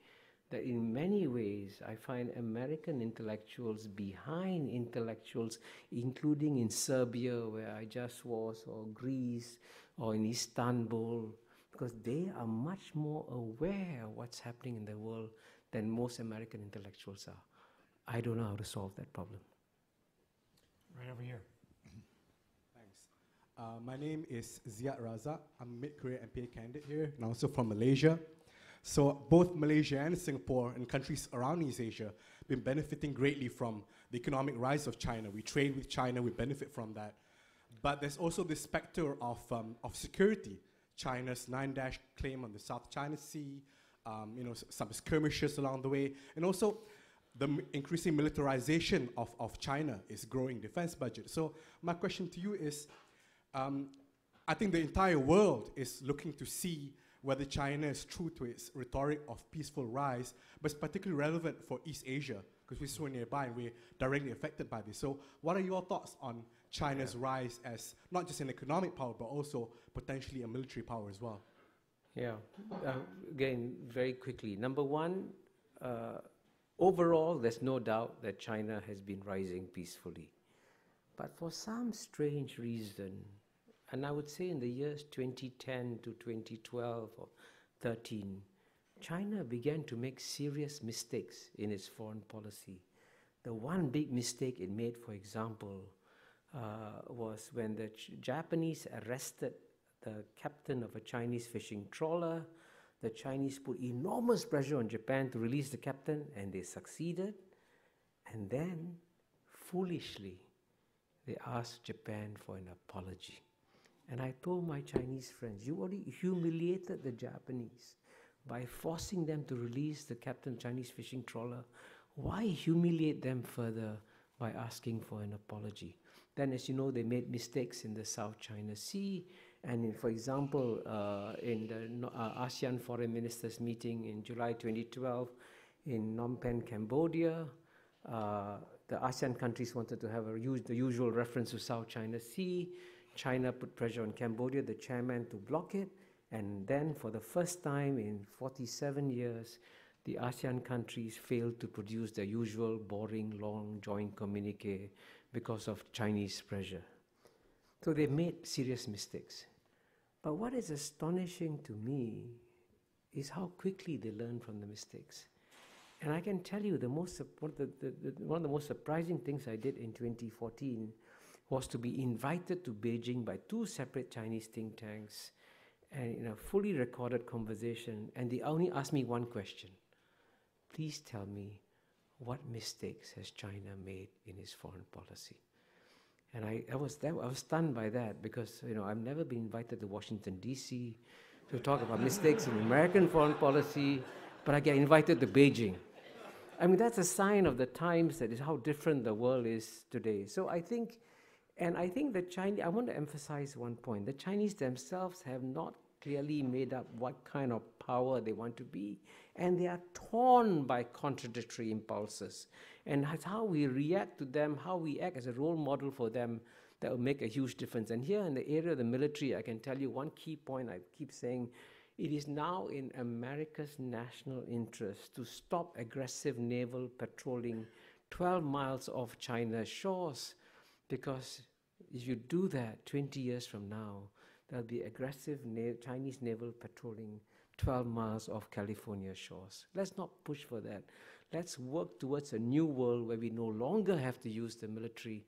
that in many ways, I find American intellectuals behind intellectuals, including in Serbia, where I just was, or Greece, or in Istanbul, because they are much more aware of what's happening in the world than most American intellectuals are. I don't know how to solve that problem. Right over here. Thanks. My name is Ziad Raza. I'm a mid-career MPA candidate here, and also from Malaysia. So both Malaysia and Singapore and countries around East Asia have been benefiting greatly from the economic rise of China. We trade with China, we benefit from that. But there's also this specter of security. China's 9-dash claim on the South China Sea, some skirmishes along the way, and also the increasing militarization of China is growing defense budget. So my question to you is, I think the entire world is looking to see whether China is true to its rhetoric of peaceful rise, but it's particularly relevant for East Asia, because we're so nearby and we're directly affected by this. So what are your thoughts on China's rise as not just an economic power, but also potentially a military power as well? Yeah, again, very quickly. Number one, overall, there's no doubt that China has been rising peacefully. But for some strange reason, and I would say in the years 2010 to 2012 or 13, China began to make serious mistakes in its foreign policy. The one big mistake it made, for example, was when the Japanese arrested the captain of a Chinese fishing trawler. The Chinese put enormous pressure on Japan to release the captain, and they succeeded. And then, foolishly, they asked Japan for an apology. And I told my Chinese friends, you already humiliated the Japanese by forcing them to release the captain of Chinese fishing trawler. Why humiliate them further by asking for an apology? Then, as you know, they made mistakes in the South China Sea. And for example, in the ASEAN Foreign Ministers meeting in July 2012 in Phnom Penh, Cambodia, the ASEAN countries wanted to have the usual reference to South China Sea. China put pressure on Cambodia, the chairman, to block it. And then for the first time in 47 years, the ASEAN countries failed to produce their usual boring, long joint communique because of Chinese pressure. So they made serious mistakes. But what is astonishing to me is how quickly they learn from the mistakes. And I can tell you one of the most surprising things I did in 2014 was to be invited to Beijing by two separate Chinese think tanks and in a fully recorded conversation, and they only asked me one question. Please tell me, what mistakes has China made in its foreign policy? And I was stunned by that, because I've never been invited to Washington, D.C. to talk about mistakes in American foreign policy, but I get invited to Beijing. I mean, that's a sign of the times, that is how different the world is today. So I think the Chinese, I want to emphasize one point. The Chinese themselves have not clearly made up what kind of power they want to be, and they are torn by contradictory impulses. And that's how we react to them, how we act as a role model for them, that will make a huge difference. And here in the area of the military, I can tell you one key point I keep saying: it is now in America's national interest to stop aggressive naval patrolling 12 miles off China's shores, because if you do that 20 years from now, there'll be aggressive Chinese naval patrolling 12 miles off California shores. Let's not push for that. Let's work towards a new world where we no longer have to use the military.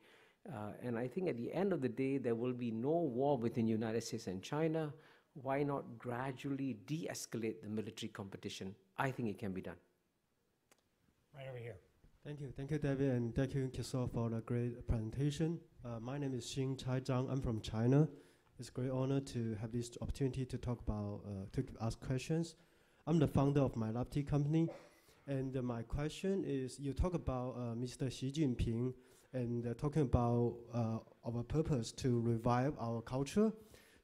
And I think at the end of the day, there will be no war between the United States and China. Why not gradually de-escalate the military competition? I think it can be done. Right over here. Thank you, David, and thank you, Kishore, for the great presentation. My name is Xing Chai Zhang. I'm from China. It's a great honor to have this opportunity to talk about, to ask questions. I'm the founder of my lab tea company, and my question is: you talk about Mr. Xi Jinping and talking about our purpose to revive our culture.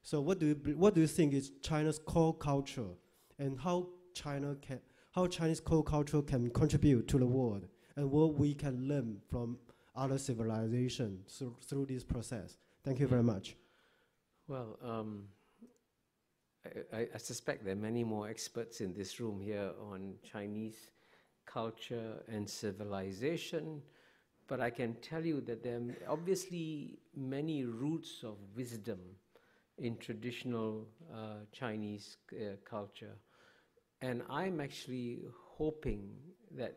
So, what do you think is China's core culture, and how Chinese core culture can contribute to the world, and what we can learn from other civilizations through this process? Thank you very much. Well, I suspect there are many more experts in this room here on Chinese culture and civilization, but I can tell you that there are obviously many roots of wisdom in traditional Chinese culture. And I'm actually hoping that,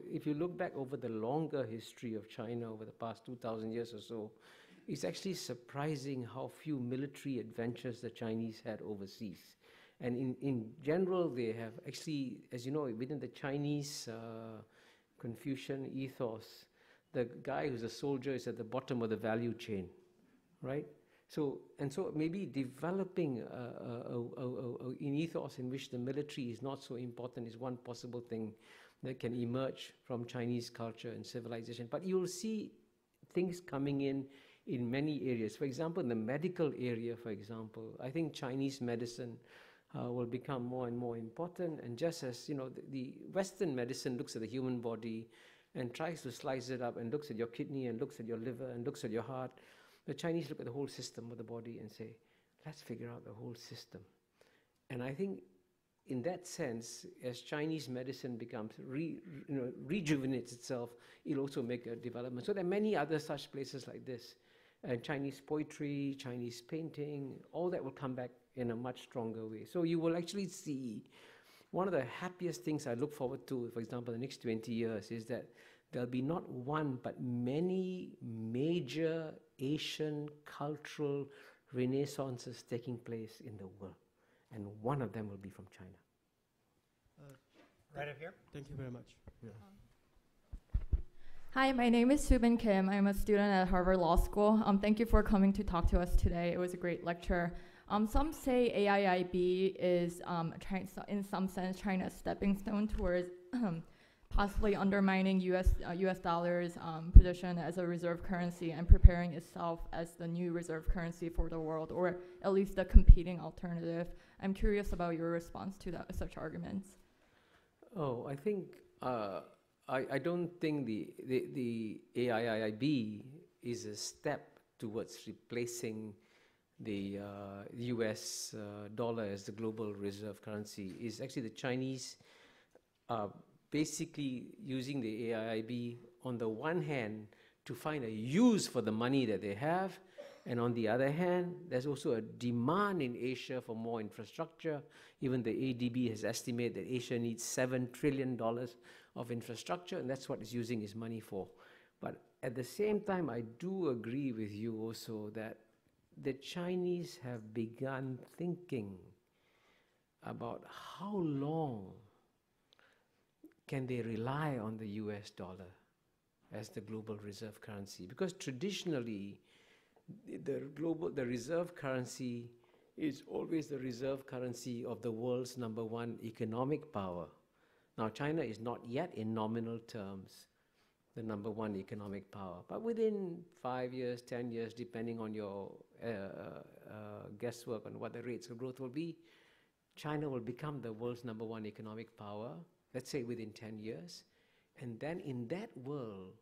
if you look back over the longer history of China over the past 2,000 years or so, it's actually surprising how few military adventures the Chinese had overseas. And in general, they have actually, as you know, within the Chinese Confucian ethos, the guy who's a soldier is at the bottom of the value chain, right? So maybe developing an ethos in which the military is not so important is one possible thing that can emerge from Chinese culture and civilization. But you'll see things coming in many areas. For example, in the medical area, I think Chinese medicine will become more and more important. And just as, the Western medicine looks at the human body and tries to slice it up and looks at your kidney and looks at your liver and looks at your heart, the Chinese look at the whole system of the body and say, let's figure out the whole system. And I think in that sense, as Chinese medicine becomes, rejuvenates itself, it'll also make a development. So there are many other such places like this. And Chinese poetry, Chinese painting, all that will come back in a much stronger way. So you will actually see, one of the happiest things I look forward to, for example, the next 20 years, is that there'll be not one, but many major Asian cultural renaissances taking place in the world. And one of them will be from China. Right up here. Thank you very much. Yeah. Hi, my name is Subin Kim. I'm a student at Harvard Law School. Thank you for coming to talk to us today. It was a great lecture. Some say AIIB is, in some sense, China's stepping stone towards possibly undermining US dollars position as a reserve currency and preparing itself as the new reserve currency for the world, or at least the competing alternative. I'm curious about your response to such arguments. Oh, I think I don't think the AIIB is a step towards replacing the US dollar as the global reserve currency. Is actually the Chinese basically using the AIIB on the one hand to find a use for the money that they have, and on the other hand, there's also a demand in Asia for more infrastructure. Even the ADB has estimated that Asia needs $7 trillion of infrastructure, and that's what it's using its money for. But at the same time, I do agree with you also that the Chinese have begun thinking about how long can they rely on the US dollar as the global reserve currency. Because traditionally, the reserve currency is always the reserve currency of the world's #1 economic power. Now, China is not yet in nominal terms the #1 economic power, but within 5 years, 10 years, depending on your guesswork on what the rates of growth will be, China will become the world's #1 economic power, let's say within 10 years. And then in that world,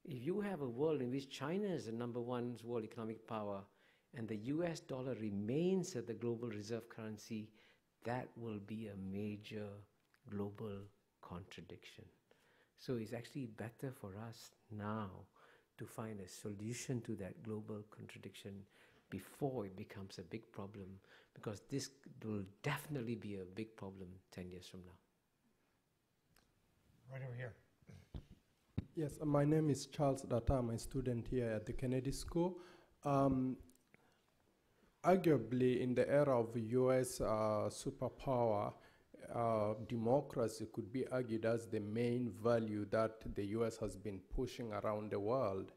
if you have a world in which China is the #1 world economic power and the US dollar remains as the global reserve currency, that will be a major global contradiction. So it's actually better for us now to find a solution to that global contradiction before it becomes a big problem, because this will definitely be a big problem 10 years from now. Right over here. Yes, my name is Charles Data. I'm a student here at the Kennedy School. Arguably, in the era of US superpower, democracy could be argued as the main value that the US has been pushing around the world.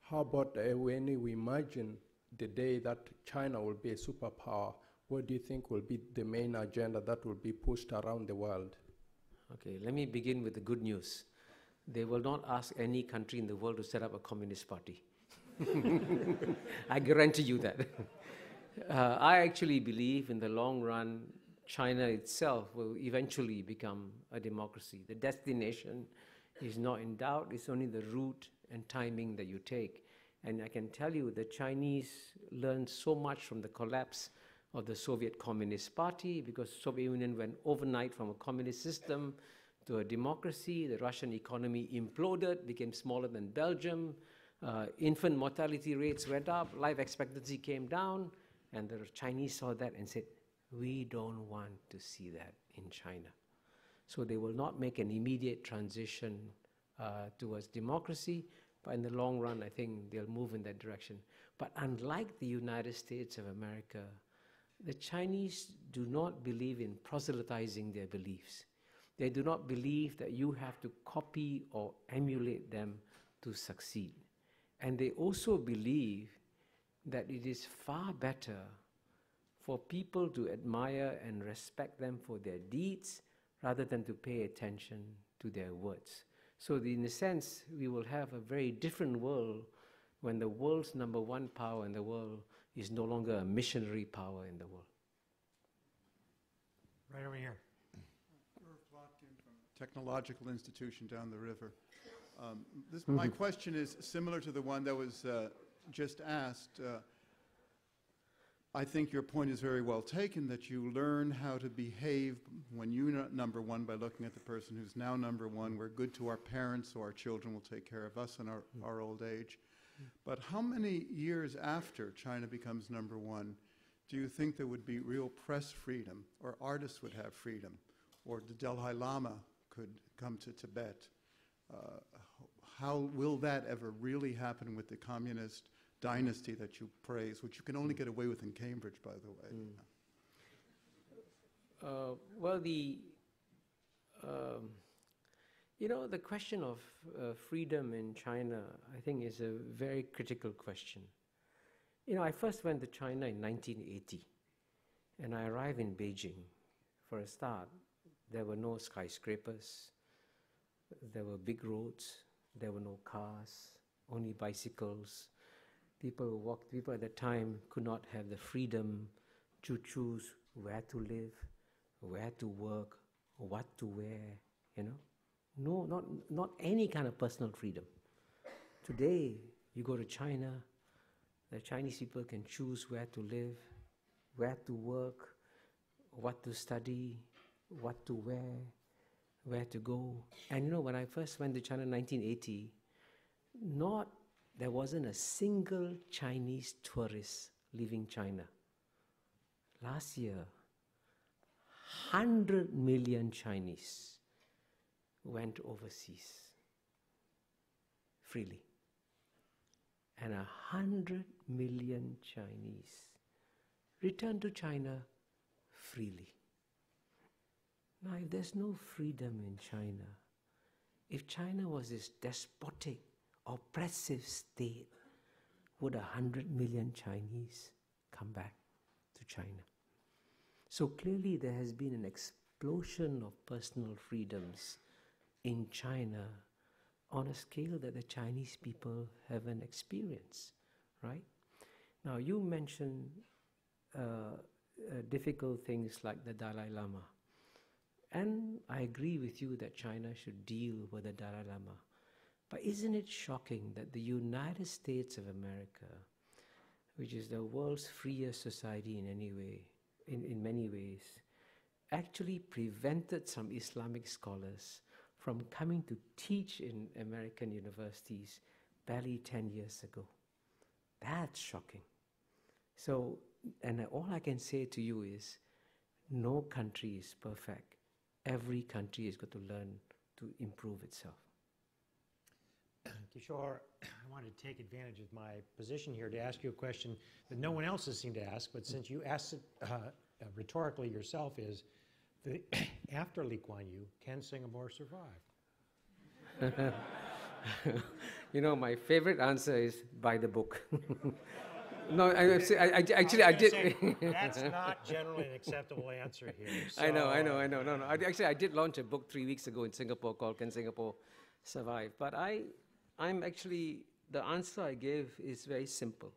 How about when we imagine the day that China will be a superpower, what do you think will be the main agenda that will be pushed around the world? Okay, let me begin with the good news. They will not ask any country in the world to set up a communist party. I guarantee you that. I actually believe in the long run, China itself will eventually become a democracy. The destination is not in doubt. It's only the route and timing that you take. And I can tell you the Chinese learned so much from the collapse of the Soviet Communist Party, because the Soviet Union went overnight from a communist system to a democracy. The Russian economy imploded, became smaller than Belgium. Infant mortality rates went up, life expectancy came down, and the Chinese saw that and said, we don't want to see that in China. So they will not make an immediate transition towards democracy, but in the long run, I think they'll move in that direction. But unlike the United States of America, the Chinese do not believe in proselytizing their beliefs. They do not believe that you have to copy or emulate them to succeed. And they also believe that it is far better for people to admire and respect them for their deeds rather than to pay attention to their words. So in a sense, we will have a very different world when the world's #1 power in the world is no longer a missionary power in the world. Right over here. Technological institution down the river. My question is similar to the one that was just asked. I think your point is very well taken, that you learn how to behave when you're #1 by looking at the person who's now #1. We're good to our parents, so our children will take care of us in our old age. But how many years after China becomes #1 do you think there would be real press freedom, or artists would have freedom, or the Dalai Lama could come to Tibet? How will that ever really happen with the communist dynasty that you praise, which you can only get away with in Cambridge, by the way? Well, the question of freedom in China, I think, is a very critical question. I first went to China in 1980, and I arrived in Beijing. For a start, there were no skyscrapers. there were big roads, there were no cars, only bicycles. People at that time could not have the freedom to choose where to live, where to work, what to wear, you know. No, not any kind of personal freedom. Today, you go to China, the Chinese people can choose where to live, where to work, what to study, what to wear, where to go. And you know, when I first went to China in 1980, there wasn't a single Chinese tourist leaving China. Last year, 100 million Chinese went overseas freely. And 100 million Chinese returned to China freely. Now, if there's no freedom in China, if China was this despotic, oppressive state, would 100 million Chinese come back to China? So clearly there has been an explosion of personal freedoms in China on a scale that the Chinese people haven't experienced, right? Now, you mentioned difficult things like the Dalai Lama. And I agree with you that China should deal with the Dalai Lama. But isn't it shocking that the United States of America, which is the world's freest society in many ways, actually prevented some Islamic scholars from coming to teach in American universities barely 10 years ago? That's shocking. So, and all I can say to you is, no country is perfect. Every country has got to learn to improve itself. Kishore, I want to take advantage of my position here to ask you a question that no one else has seemed to ask, but since you asked it rhetorically yourself, is after Lee Kuan Yew, can Singapore survive? You know, my favorite answer is buy the book. No, actually, I did. That's not generally an acceptable answer here. So, I know. No. I did launch a book 3 weeks ago in Singapore called Can Singapore Survive? But the answer I gave is very simple.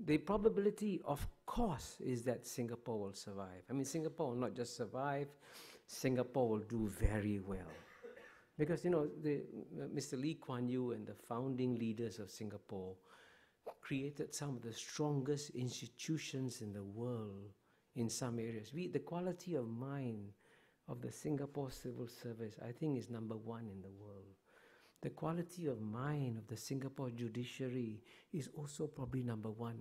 The probability, of course, is that Singapore will survive. I mean, Singapore will not just survive, Singapore will do very well. Because, you know, Mr. Lee Kuan Yew and the founding leaders of Singapore created some of the strongest institutions in the world in some areas. The quality of mind of the Singapore civil service, I think, is number one in the world. The quality of mind of the Singapore judiciary is also probably number one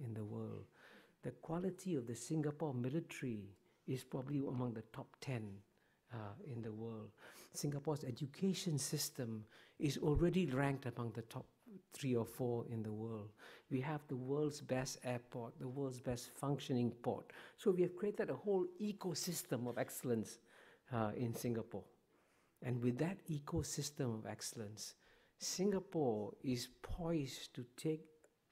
in the world. The quality of the Singapore military is probably among the top 10 in the world. Singapore's education system is already ranked among the top 3 or 4 in the world. We have the world's best airport, the world's best functioning port. So we have created a whole ecosystem of excellence in Singapore. And with that ecosystem of excellence, Singapore is poised to take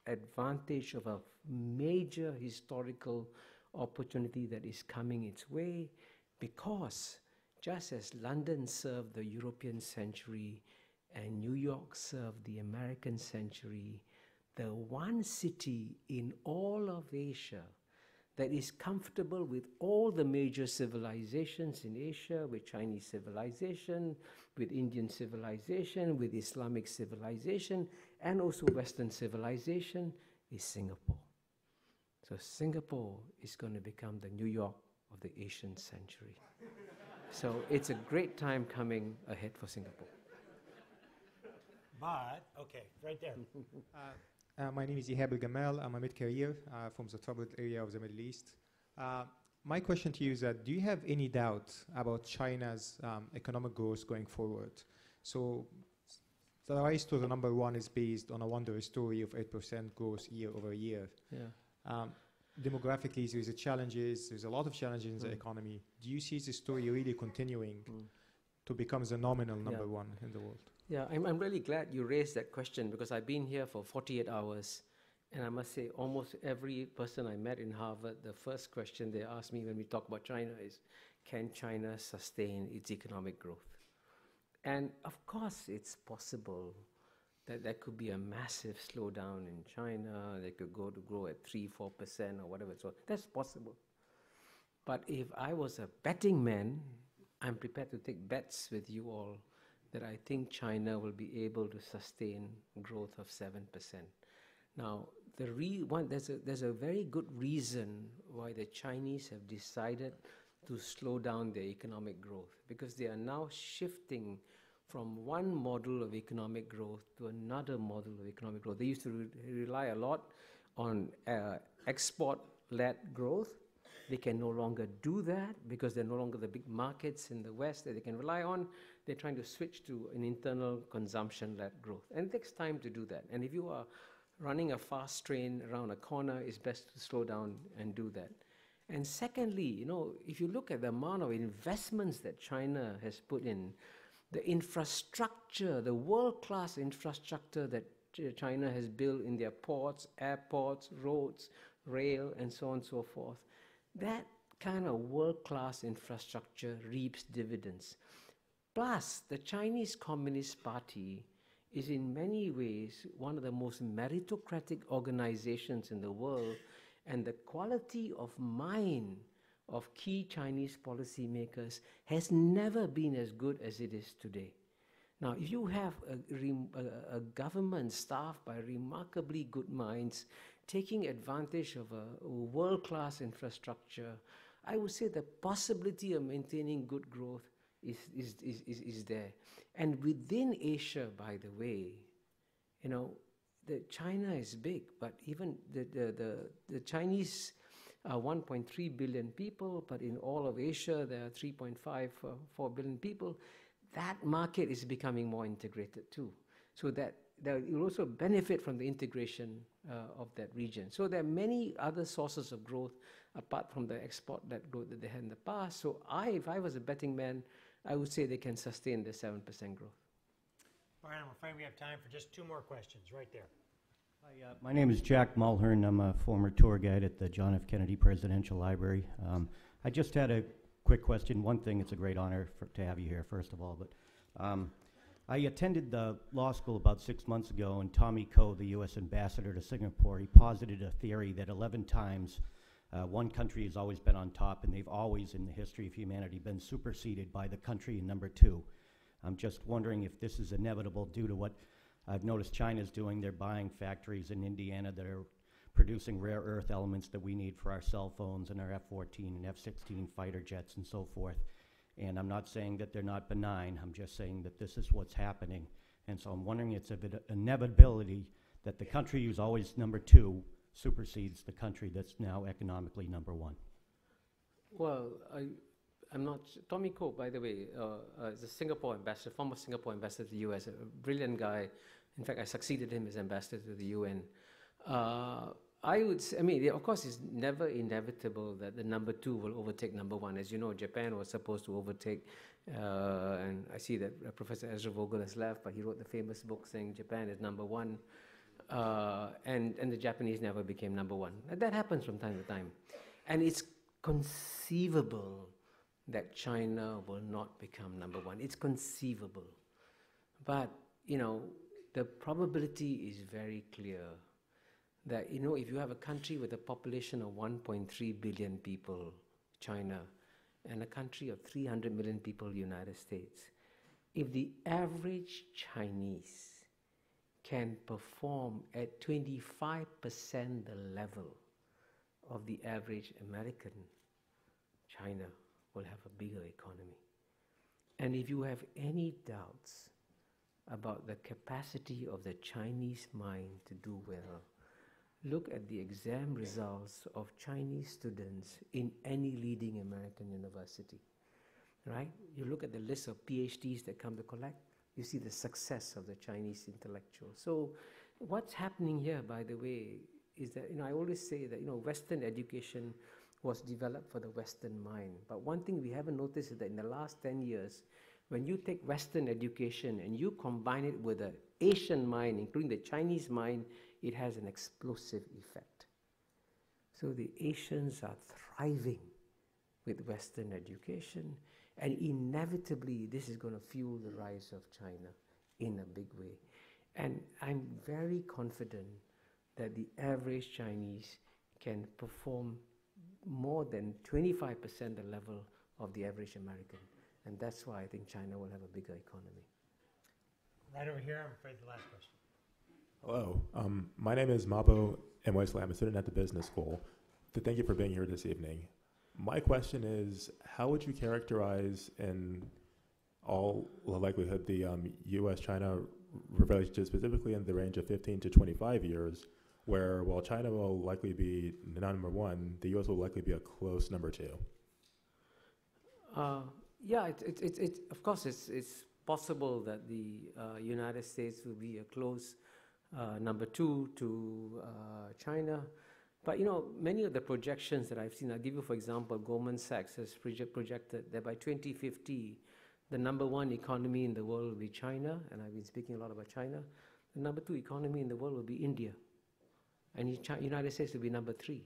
advantage of a major historical opportunity that is coming its way, because just as London served the European century and New York served the American century, the one city in all of Asia that is comfortable with all the major civilizations in Asia, with Chinese civilization, with Indian civilization, with Islamic civilization, and also Western civilization, is Singapore. So Singapore is going to become the New York of the Asian century. So it's a great time coming ahead for Singapore. But, okay, right there. My name is Ihab Al-Gamal. I'm a mid-career from the troubled area of the Middle East. My question to you is that, do you have any doubt about China's economic growth going forward? So the rise to the number one is based on a wondrous story of 8% growth year over year. Yeah. Demographically, there's a lot of challenges in the economy. Do you see this story really continuing to become the nominal number one in the world? Yeah, I'm really glad you raised that question, because I've been here for 48 hours, and I must say almost every person I met in Harvard, the first question they ask me when we talk about China is, can China sustain its economic growth? And of course, it's possible that there could be a massive slowdown in China. They could go to grow at 3-4% or whatever. So that's possible. But if I was a betting man, I'm prepared to take bets with you all that I think China will be able to sustain growth of 7%. Now, there's a very good reason why the Chinese have decided to slow down their economic growth, because they are now shifting from one model of economic growth to another model of economic growth. They used to rely a lot on export-led growth. They can no longer do that because they're no longer the big markets in the West that they can rely on. They're trying to switch to an internal consumption-led growth. And it takes time to do that. And if you are running a fast train around a corner, it's best to slow down and do that. And secondly, if you look at the amount of investments that China has put in, the infrastructure, the world-class infrastructure that China has built in their ports, airports, roads, rail, and so on and so forth, that kind of world-class infrastructure reaps dividends. Plus, the Chinese Communist Party is in many ways one of the most meritocratic organizations in the world, and the quality of mind of key Chinese policymakers has never been as good as it is today. Now, if you have a government staffed by remarkably good minds taking advantage of a world-class infrastructure, I would say the possibility of maintaining good growth is there. And within Asia, by the way, China is big, but even the Chinese are 1.3 billion people, but in all of Asia, there are 3.4 billion people. That market is becoming more integrated too. So that you'll also benefit from the integration of that region. So there are many other sources of growth apart from the export-led growth that they had in the past. So if I was a betting man, I would say they can sustain the 7% growth. All right, I'm afraid we have time for just 2 more questions, right there. Hi, my name is Jack Mulhern. I'm a former tour guide at the John F. Kennedy Presidential Library. I just had a quick question. One thing, it's a great honor to have you here, first of all. But I attended the law school about 6 months ago, and Tommy Koh, the U.S. ambassador to Singapore, he posited a theory that 11 times one country has always been on top, and they've always, in the history of humanity, been superseded by the country in number 2. I'm just wondering if this is inevitable due to what I've noticed China's doing. They're buying factories in Indiana that are producing rare earth elements that we need for our cell phones and our F-14 and F-16 fighter jets and so forth. And I'm not saying that they're not benign. I'm just saying that this is what's happening. And so I'm wondering, it's an inevitability that the country who's always number 2 supersedes the country that's now economically number 1. Well, I'm not. Tommy Koh, by the way, is a Singapore ambassador, former Singapore ambassador to the U.S., a brilliant guy. In fact, I succeeded him as ambassador to the UN. I would say, of course, it's never inevitable that the number 2 will overtake number 1. As you know, Japan was supposed to overtake, and I see that Professor Ezra Vogel has left, but he wrote the famous book saying Japan is number 1, and the Japanese never became number 1. That happens from time to time. And it's conceivable that China will not become number 1. It's conceivable. But, the probability is very clear that, if you have a country with a population of 1.3 billion people, China, and a country of 300 million people, United States, if the average Chinese can perform at 25% the level of the average American, China will have a bigger economy. And if you have any doubts about the capacity of the Chinese mind to do well, look at the exam results of Chinese students in any leading American university, right? You look at the list of PhDs that come to collect, you see the success of the Chinese intellectuals. So what's happening here, by the way, is that, I always say that, Western education was developed for the Western mind. But one thing we haven't noticed is that in the last 10 years, when you take Western education and you combine it with the Asian mind, including the Chinese mind, it has an explosive effect. So the Asians are thriving with Western education, And inevitably, this is going to fuel the rise of China in a big way. And I'm very confident that the average Chinese can perform more than 25% the level of the average American. And that's why I think China will have a bigger economy. Right over here, I'm afraid the last question. Hello, my name is Mabo Mwesley. I'm a student at the business school. Thank you for being here this evening. My question is, how would you characterize in all likelihood the U.S.-China relationship, specifically in the range of 15 to 25 years, where while China will likely be number one, the U.S. will likely be a close number two? Yeah, of course, it's possible that the United States will be a close number two to China. But you know, many of the projections that I've seen, I'll give you, for example, Goldman Sachs has projected that by 2050, the number one economy in the world will be China, and I've been speaking a lot about China. The number two economy in the world will be India, and United States will be number three.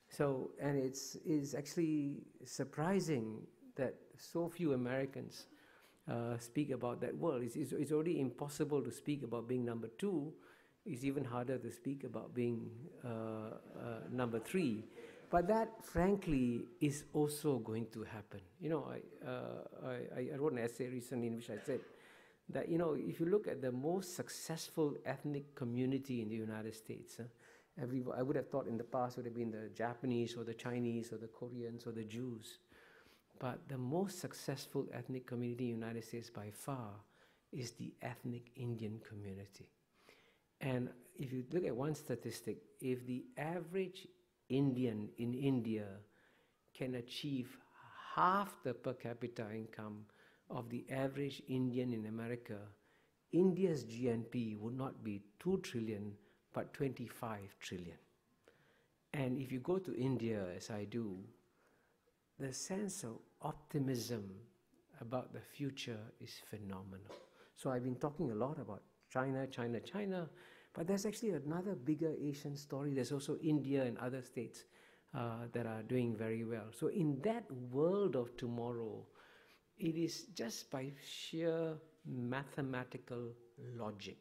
So, and it's actually surprising that so few Americans speak about that world. It's already impossible to speak about being number two. It's even harder to speak about being number three. But that, frankly, is also going to happen. You know, I wrote an essay recently in which I said that, you know, if you look at the most successful ethnic community in the United States, I would have thought in the past would have been the Japanese or the Chinese or the Koreans or the Jews. But the most successful ethnic community in the United States by far is the ethnic Indian community. And if you look at one statistic, if the average Indian in India can achieve half the per capita income of the average Indian in America, India's GNP would not be 2 trillion, but 25 trillion. And if you go to India, as I do, the sense of optimism about the future is phenomenal. So I've been talking a lot about China, China, China, but there's actually another bigger Asian story. There's also India and other states that are doing very well. So in that world of tomorrow, it is just by sheer mathematical logic.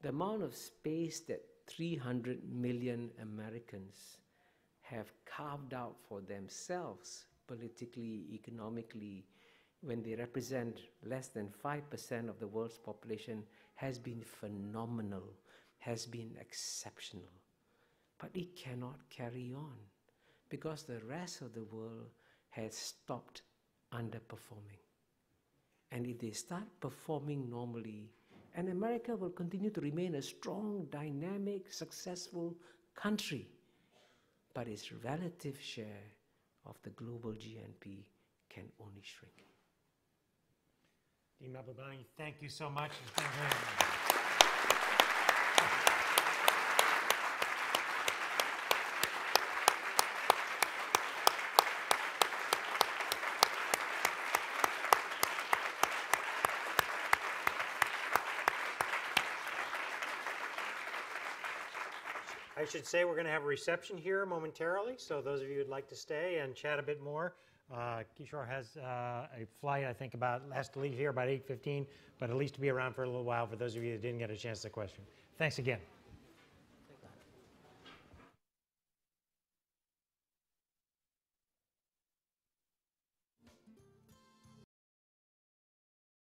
The amount of space that 300 million Americans have carved out for themselves, politically, economically, when they represent less than 5% of the world's population, has been phenomenal, has been exceptional. But it cannot carry on because the rest of the world has stopped underperforming. And if they start performing normally, and America will continue to remain a strong, dynamic, successful country, but its relative share of the global GNP can only shrink. Dean Mahbubani, thank you so much. It's been very nice. I should say we're going to have a reception here momentarily, so those of you who'd like to stay and chat a bit more, Kishore has a flight, I think, has to leave here about 8:15, but at least to be around for a little while for those of you that didn't get a chance to question. Thanks again.